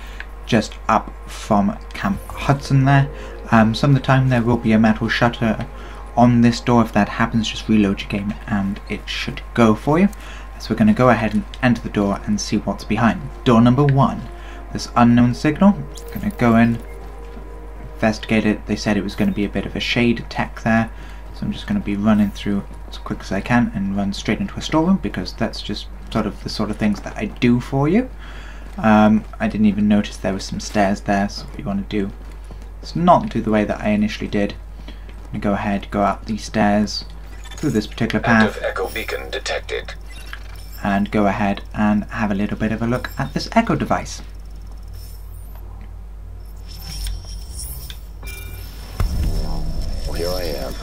just up from Camp Hudson there. Some of the time there will be a metal shutter on this door. If that happens, just reload your game and it should go for you. So we're going to go ahead and enter the door and see what's behind door number 1, this unknown signal. Going to go in, investigate it. They said it was going to be a bit of a shade tech there, so I'm just going to be running through as quick as I can and run straight into a storeroom, because that's just sort of the sort of things that I do for you. I didn't even notice there was some stairs there, so what you want to do is not do the way that I initially did. Go ahead, go up these stairs through this particular path, echo beacon detected, and go ahead and have a little bit of a look at this echo device. Well, here I am,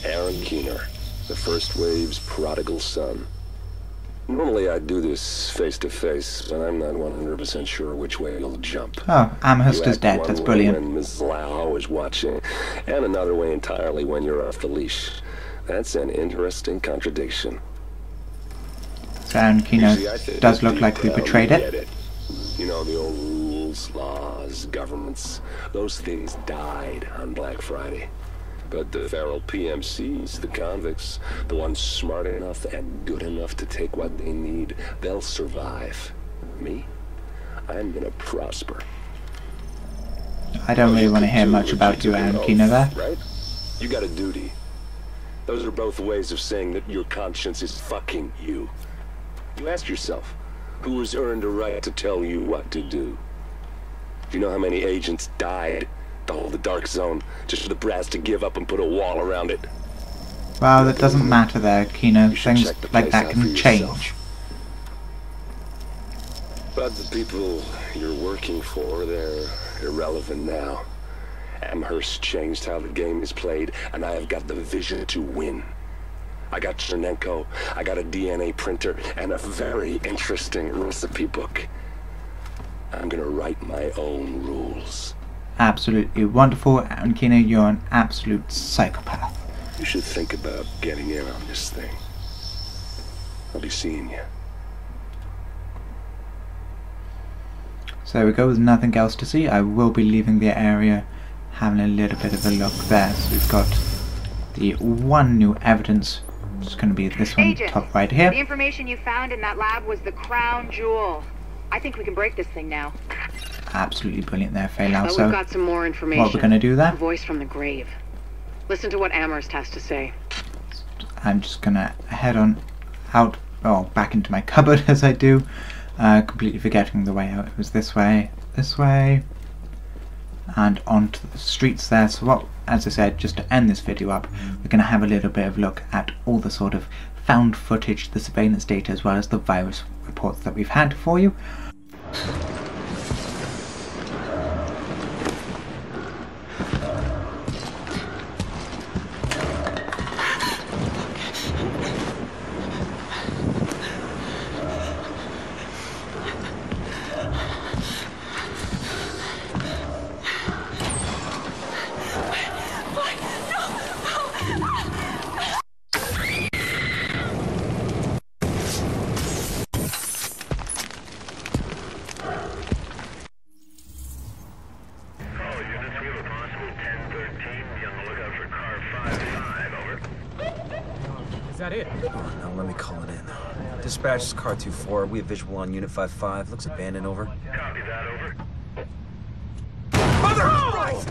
Aaron Keener, the first wave's prodigal son. Normally I'd do this face to face, but I'm not 100% sure which way you'll jump. Oh, Amherst is dead. That's brilliant. When Mrs. Lau is watching, and another way entirely when you're off the leash. That's an interesting contradiction. So Aaron Keener does look like we betrayed it. You know, the old rules, laws, governments, those things died on Black Friday. But the feral PMCs, the convicts, the ones smart enough and good enough to take what they need, they'll survive. Me? I'm gonna prosper. I don't really want to hear much about you, Aaron Keener, there. Right? You got a duty. Those are both ways of saying that your conscience is fucking you. You ask yourself, who has earned a right to tell you what to do? Do you know how many agents died Oh, the dark zone. Just for the brass to give up and put a wall around it. Well, that doesn't matter there, Kino. Things like that can change. But the people you're working for, they're irrelevant now. Amherst changed how the game is played, and I have got the vision to win. I got Chernenko, I got a DNA printer, and a very interesting recipe book. I'm gonna write my own rules. Absolutely wonderful, and Kino, you're an absolute psychopath. You should think about getting in on this thing. I'll be seeing you. So there we go, with nothing else to see. I will be leaving the area, having a little bit of a look there. So we've got the one new evidence, which is going to be this one, Agent, top right here. The information you found in that lab was the crown jewel. I think we can break this thing now. Absolutely brilliant there, Feilau. But So we've got some more information. what we're going to do A there, voice from the grave. Listen to what Amherst has to say. I'm just going to head on out, well, back into my cupboard as I do, completely forgetting the way out. It was this way, and onto the streets there. So what, as I said, just to end this video up, we're going to have a little bit of a look at all the sort of found footage, the surveillance data, as well as the virus reports that we've had for you. Is that it? Now let me call it in. Dispatch is car 24. We have visual on unit 55. Looks abandoned, over. Copy that, over. Mother of Christ!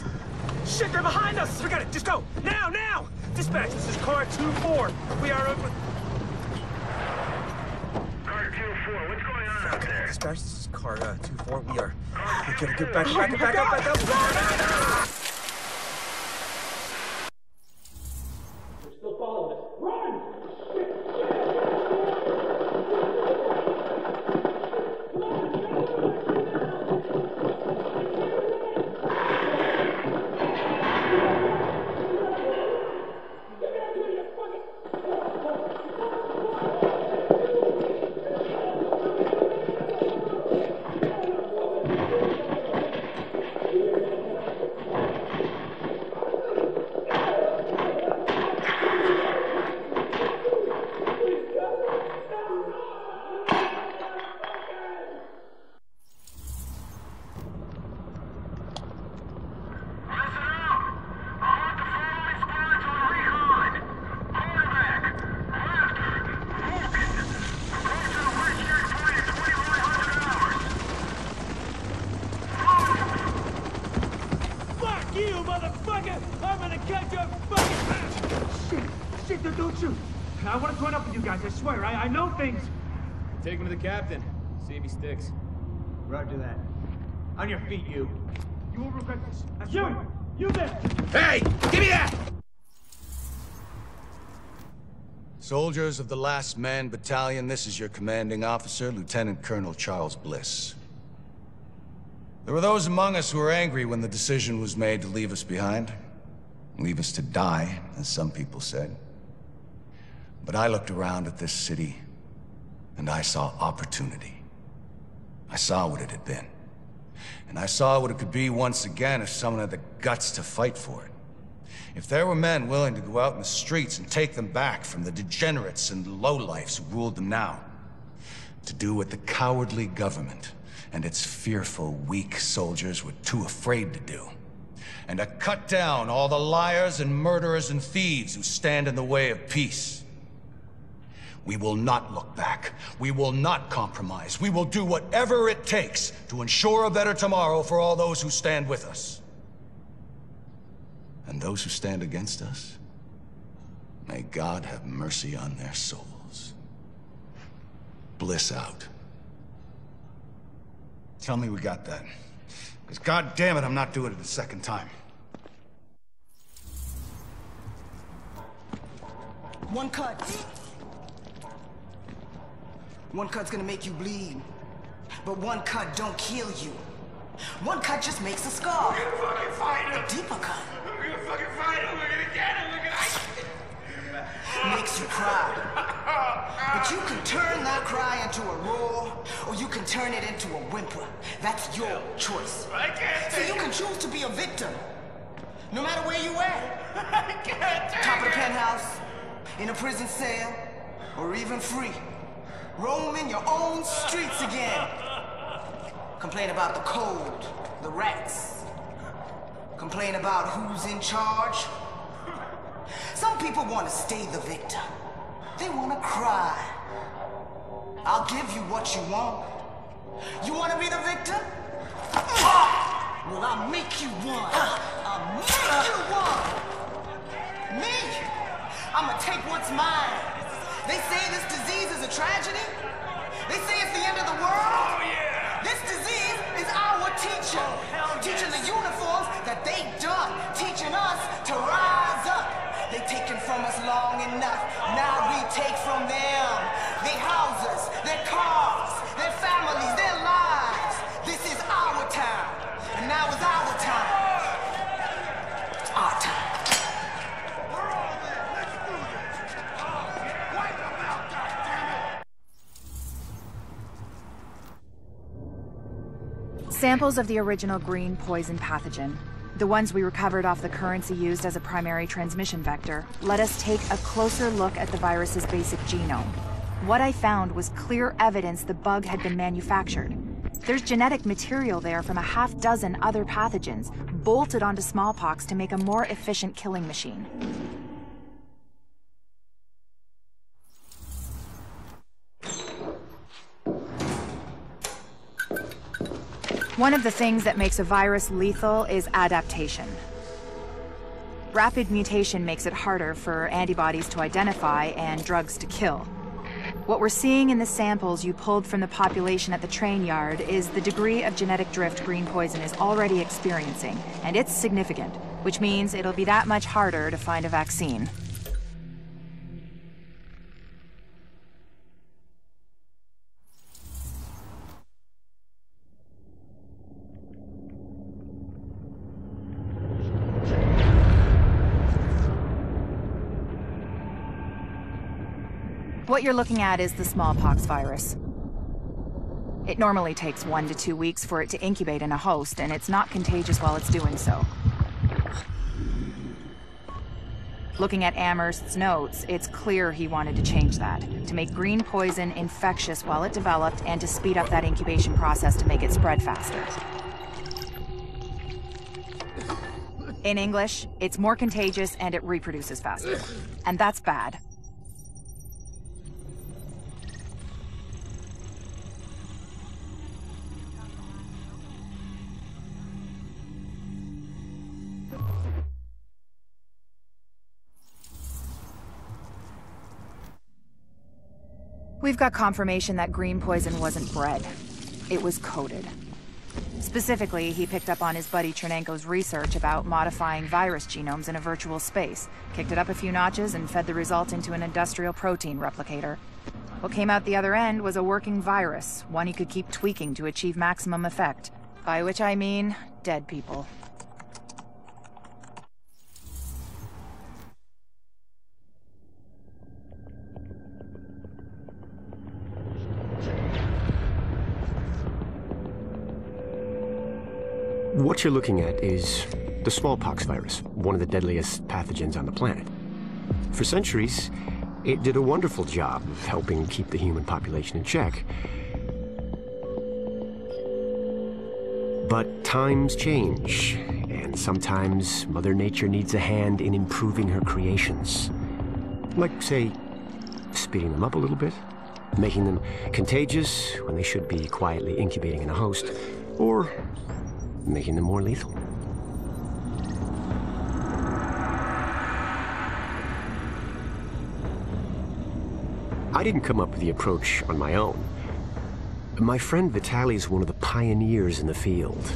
Shit, they're behind us! Forget it, just go! Now, now! Dispatch, this is car 24. We are open. Car 24, what's going on out there? Dispatch, this is car 24. We gotta get back up! Shit, don't shoot. I want to join up with you guys, I swear. I know things. Take him to the captain. See if he sticks. Roger that. On your feet, you. You will regret this. I swear. You there. Hey! Give me that! Soldiers of the Last Man Battalion, this is your commanding officer, Lieutenant Colonel Charles Bliss. There were those among us who were angry when the decision was made to leave us behind. Leave us to die, as some people said. But I looked around at this city, and I saw opportunity. I saw what it had been. And I saw what it could be once again if someone had the guts to fight for it. If there were men willing to go out in the streets and take them back from the degenerates and lowlifes who ruled them now. To do what the cowardly government and its fearful, weak soldiers were too afraid to do. And to cut down all the liars and murderers and thieves who stand in the way of peace. We will not look back. We will not compromise. We will do whatever it takes to ensure a better tomorrow for all those who stand with us. And those who stand against us, may God have mercy on their souls. Bliss out. Tell me we got that. Because God damn it, I'm not doing it a second time. One cut. One cut's gonna make you bleed. But one cut don't kill you. One cut just makes a scar. We're gonna fucking fight him. A deeper cut. We're gonna fucking fight him. We're gonna get him. Makes you cry. But you can turn that cry into a roar, or you can turn it into a whimper. That's your choice. I can't. So you can choose to be a victim, no matter where you at. I can't. Top of the penthouse, in a prison cell, or even free. Roaming your own streets again. Complain about the cold, the rats. Complain about who's in charge. Some people want to stay the victim. They want to cry. I'll give you what you want. You want to be the victim? Well, I'll make you one. I'll make you one. Me? I'ma take what's mine. They say this disease is a tragedy. They say it's the end of the world. Oh, yeah. This disease is our teacher. Teaching the uniforms that they done. Teaching us to rise up. They taken from us long enough. Now we take from them. Their houses, their cars, their families, their lives. This is our time. And now is our time. It's our time. We're all there. Let's do this. Wipe them out, goddammit. Samples of the original green poison pathogen, the ones we recovered off the currency used as a primary transmission vector, let us take a closer look at the virus's basic genome. What I found was clear evidence the bug had been manufactured. There's genetic material there from a half-dozen other pathogens, bolted onto smallpox to make a more efficient killing machine. One of the things that makes a virus lethal is adaptation. Rapid mutation makes it harder for antibodies to identify and drugs to kill. What we're seeing in the samples you pulled from the population at the train yard is the degree of genetic drift green poison is already experiencing, and it's significant, which means it'll be that much harder to find a vaccine. What you're looking at is the smallpox virus. It normally takes 1 to 2 weeks for it to incubate in a host, and it's not contagious while it's doing so. Looking at Amherst's notes, it's clear he wanted to change that, to make green poison infectious while it developed and to speed up that incubation process to make it spread faster. In English, it's more contagious and it reproduces faster. And that's bad. We've got confirmation that green poison wasn't bred. It was coded. Specifically, he picked up on his buddy Chernenko's research about modifying virus genomes in a virtual space, kicked it up a few notches, and fed the result into an industrial protein replicator. What came out the other end was a working virus, one he could keep tweaking to achieve maximum effect. By which I mean, dead people. What you're looking at is the smallpox virus, one of the deadliest pathogens on the planet. For centuries, it did a wonderful job of helping keep the human population in check. But times change, and sometimes Mother Nature needs a hand in improving her creations. Like, say, speeding them up a little bit, making them contagious when they should be quietly incubating in a host, or making them more lethal. I didn't come up with the approach on my own. My friend Vitaly is one of the pioneers in the field,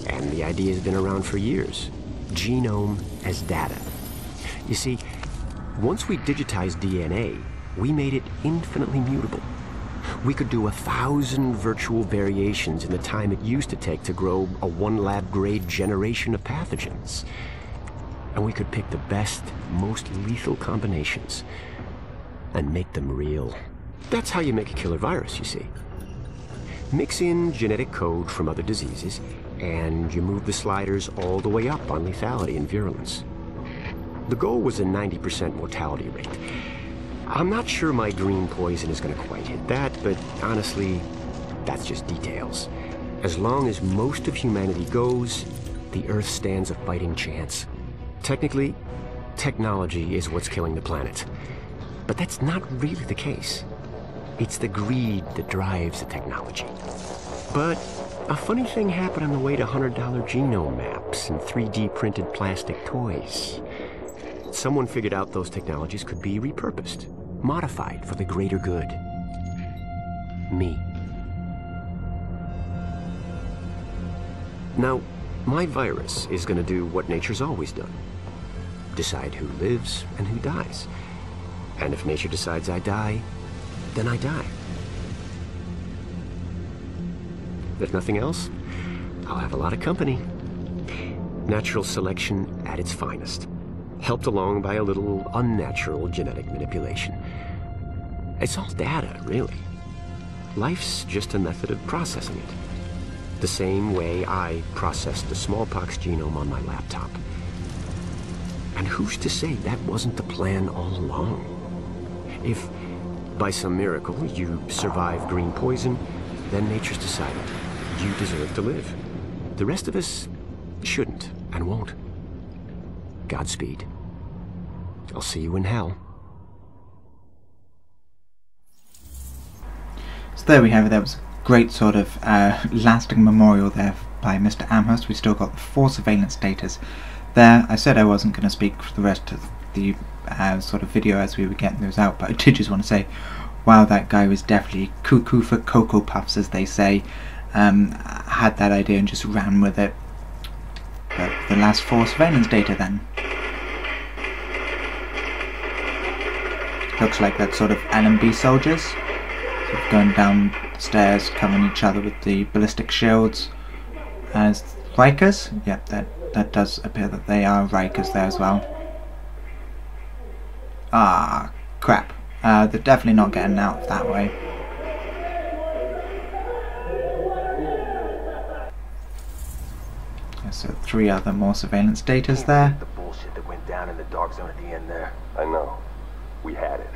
and the idea has been around for years. Genome as data. You see, Once we digitized DNA, we made it infinitely mutable. We could do 1,000 virtual variations in the time it used to take to grow a 1 lab grade generation of pathogens. And we could pick the best, most lethal combinations and make them real. That's how you make a killer virus, you see. Mix in genetic code from other diseases, and you move the sliders all the way up on lethality and virulence. The goal was a 90% mortality rate. I'm not sure my green poison is going to quite hit that, but honestly, that's just details. As long as most of humanity goes, the Earth stands a fighting chance. Technically, technology is what's killing the planet. But that's not really the case. It's the greed that drives the technology. But a funny thing happened on the way to $100 genome maps and 3D printed plastic toys. Someone figured out those technologies could be repurposed, modified for the greater good. Me. Now, my virus is going to do what nature's always done. Decide who lives and who dies. And if nature decides I die, then I die. If nothing else, I'll have a lot of company. Natural selection at its finest, helped along by a little unnatural genetic manipulation. It's all data, really. Life's just a method of processing it. The same way I processed the smallpox genome on my laptop. And who's to say that wasn't the plan all along? If, by some miracle, you survive green poison, then nature's decided you deserve to live. The rest of us shouldn't and won't. Godspeed. I'll see you in hell. So there we have it. That was a great sort of lasting memorial there by Mr. Amherst. We still got the 4 surveillance datas there. I said I wasn't going to speak for the rest of the sort of video as we were getting those out, but I did just want to say, wow, that guy was definitely cuckoo for Cocoa Puffs, as they say. Had that idea and just ran with it. But the last 4 surveillance data then. Looks like that sort of LMB soldiers. Sort of going down the stairs, covering each other with the ballistic shields. As Rikers? Yep, that does appear that they are Rikers there as well. Ah, crap. They're definitely not getting out that way. So 3 other more surveillance datas there. The bullshit that went down in the dark zone at the end there. I know. We had it.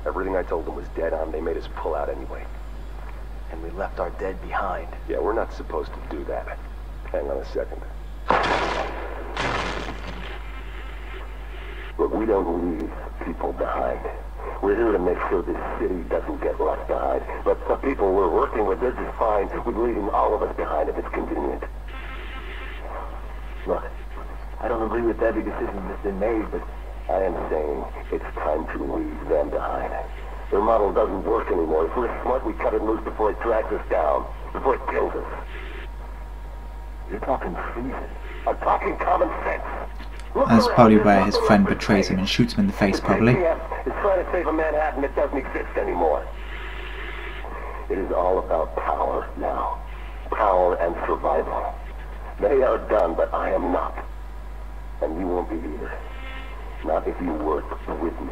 Everything I told them was dead on. They made us pull out anyway. And we left our dead behind. Yeah, we're not supposed to do that. Hang on a second. Look, we don't leave people behind. We're here to make sure this city doesn't get left behind. But the people we're working with, they're just fine with leaving all of us behind if it's convenient. Look, I don't agree with every decision that's been made, but I am saying it's time to leave them behind. Their model doesn't work anymore. If we're smart, we cut it loose before it tracks us down, before it kills us. You're talking treason. I'm talking common sense. That's probably where his friend betrays him and shoots him in the face, probably. It's trying to save a Manhattan that doesn't exist anymore. It is all about power now. Power and survival. They are done, but I am not. And you won't be either. Not if you work with me.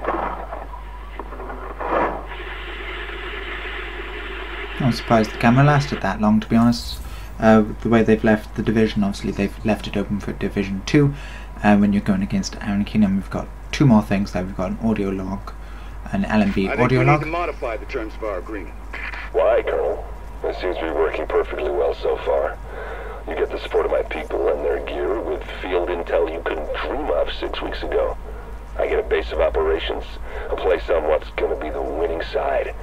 I'm surprised the camera lasted that long, to be honest. The way they've left the Division, obviously they've left it open for Division 2. When you're going against Iron Kingdom, we've got 2 more things there. We've got an audio log, an LMB audio log. I think we need to modify the terms of our agreement. Why, Colonel? It seems to be working perfectly well so far. You get the support of my people and their gear with field intel you couldn't dream of 6 weeks ago. I get a base of operations, a place on what's going to be the winning side,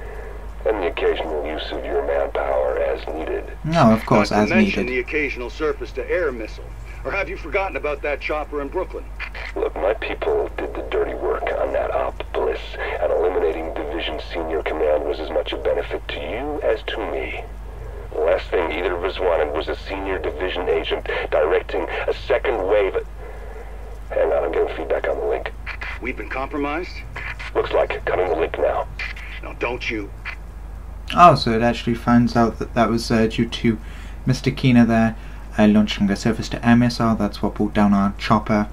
and the occasional use of your manpower as needed. No, of course, as needed. Not to mention the occasional surface-to-air missile. Or have you forgotten about that chopper in Brooklyn? Look, my people did the dirty work on that op, Bliss, and eliminating Division Senior Command was as much a benefit to you as to me. The last thing either of us wanted was a senior division agent directing a second wave. Hang on, I'm getting feedback on the link. We've been compromised? Looks like. Cutting the link now. Now don't you... Oh, so it actually finds out that that was due to Mr. Keener there launching a service to air missile. That's what brought down our chopper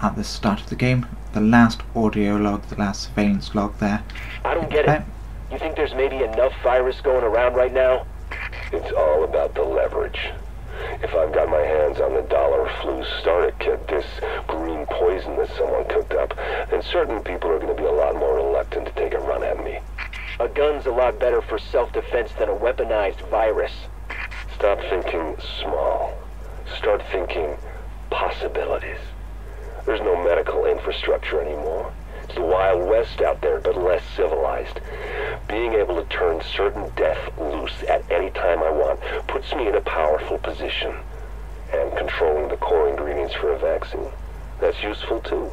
at the start of the game. The last audio log, the last surveillance log there. I don't get it. You think there's maybe enough virus going around right now? It's all about the leverage. If I've got my hands on the dollar flu starter kit, this green poison that someone cooked up, then certain people are going to be a lot more reluctant to take a run at me. A gun's a lot better for self-defense than a weaponized virus. Stop thinking small. Start thinking possibilities. There's no medical infrastructure anymore. It's the Wild West out there, but less civilized. Being able to turn certain death loose at any time I want puts me in a powerful position. And controlling the core ingredients for a vaccine, that's useful too.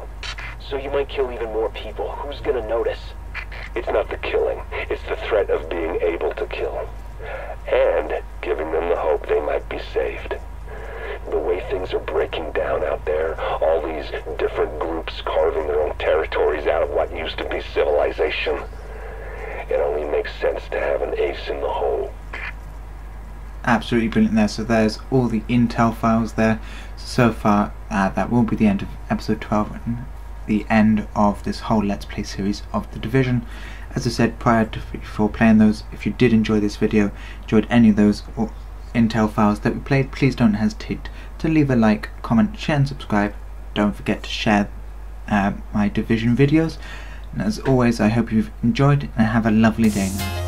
So you might kill even more people. Who's gonna notice? It's not the killing, it's the threat of being able to kill. And giving them the hope they might be saved. The way things are breaking down out there, all these different groups carving their own territories out of what used to be civilization, it only makes sense to have an ace in the hole. Absolutely brilliant there. So there's all the intel files there. So far, that will be the end of episode 12 and the end of this whole Let's Play series of The Division. As I said before playing those, if you did enjoy this video, enjoyed any of those or intel files that we played, please don't hesitate to leave a like, comment, share and subscribe. Don't forget to share my Division videos, and as always I hope you've enjoyed and have a lovely day now.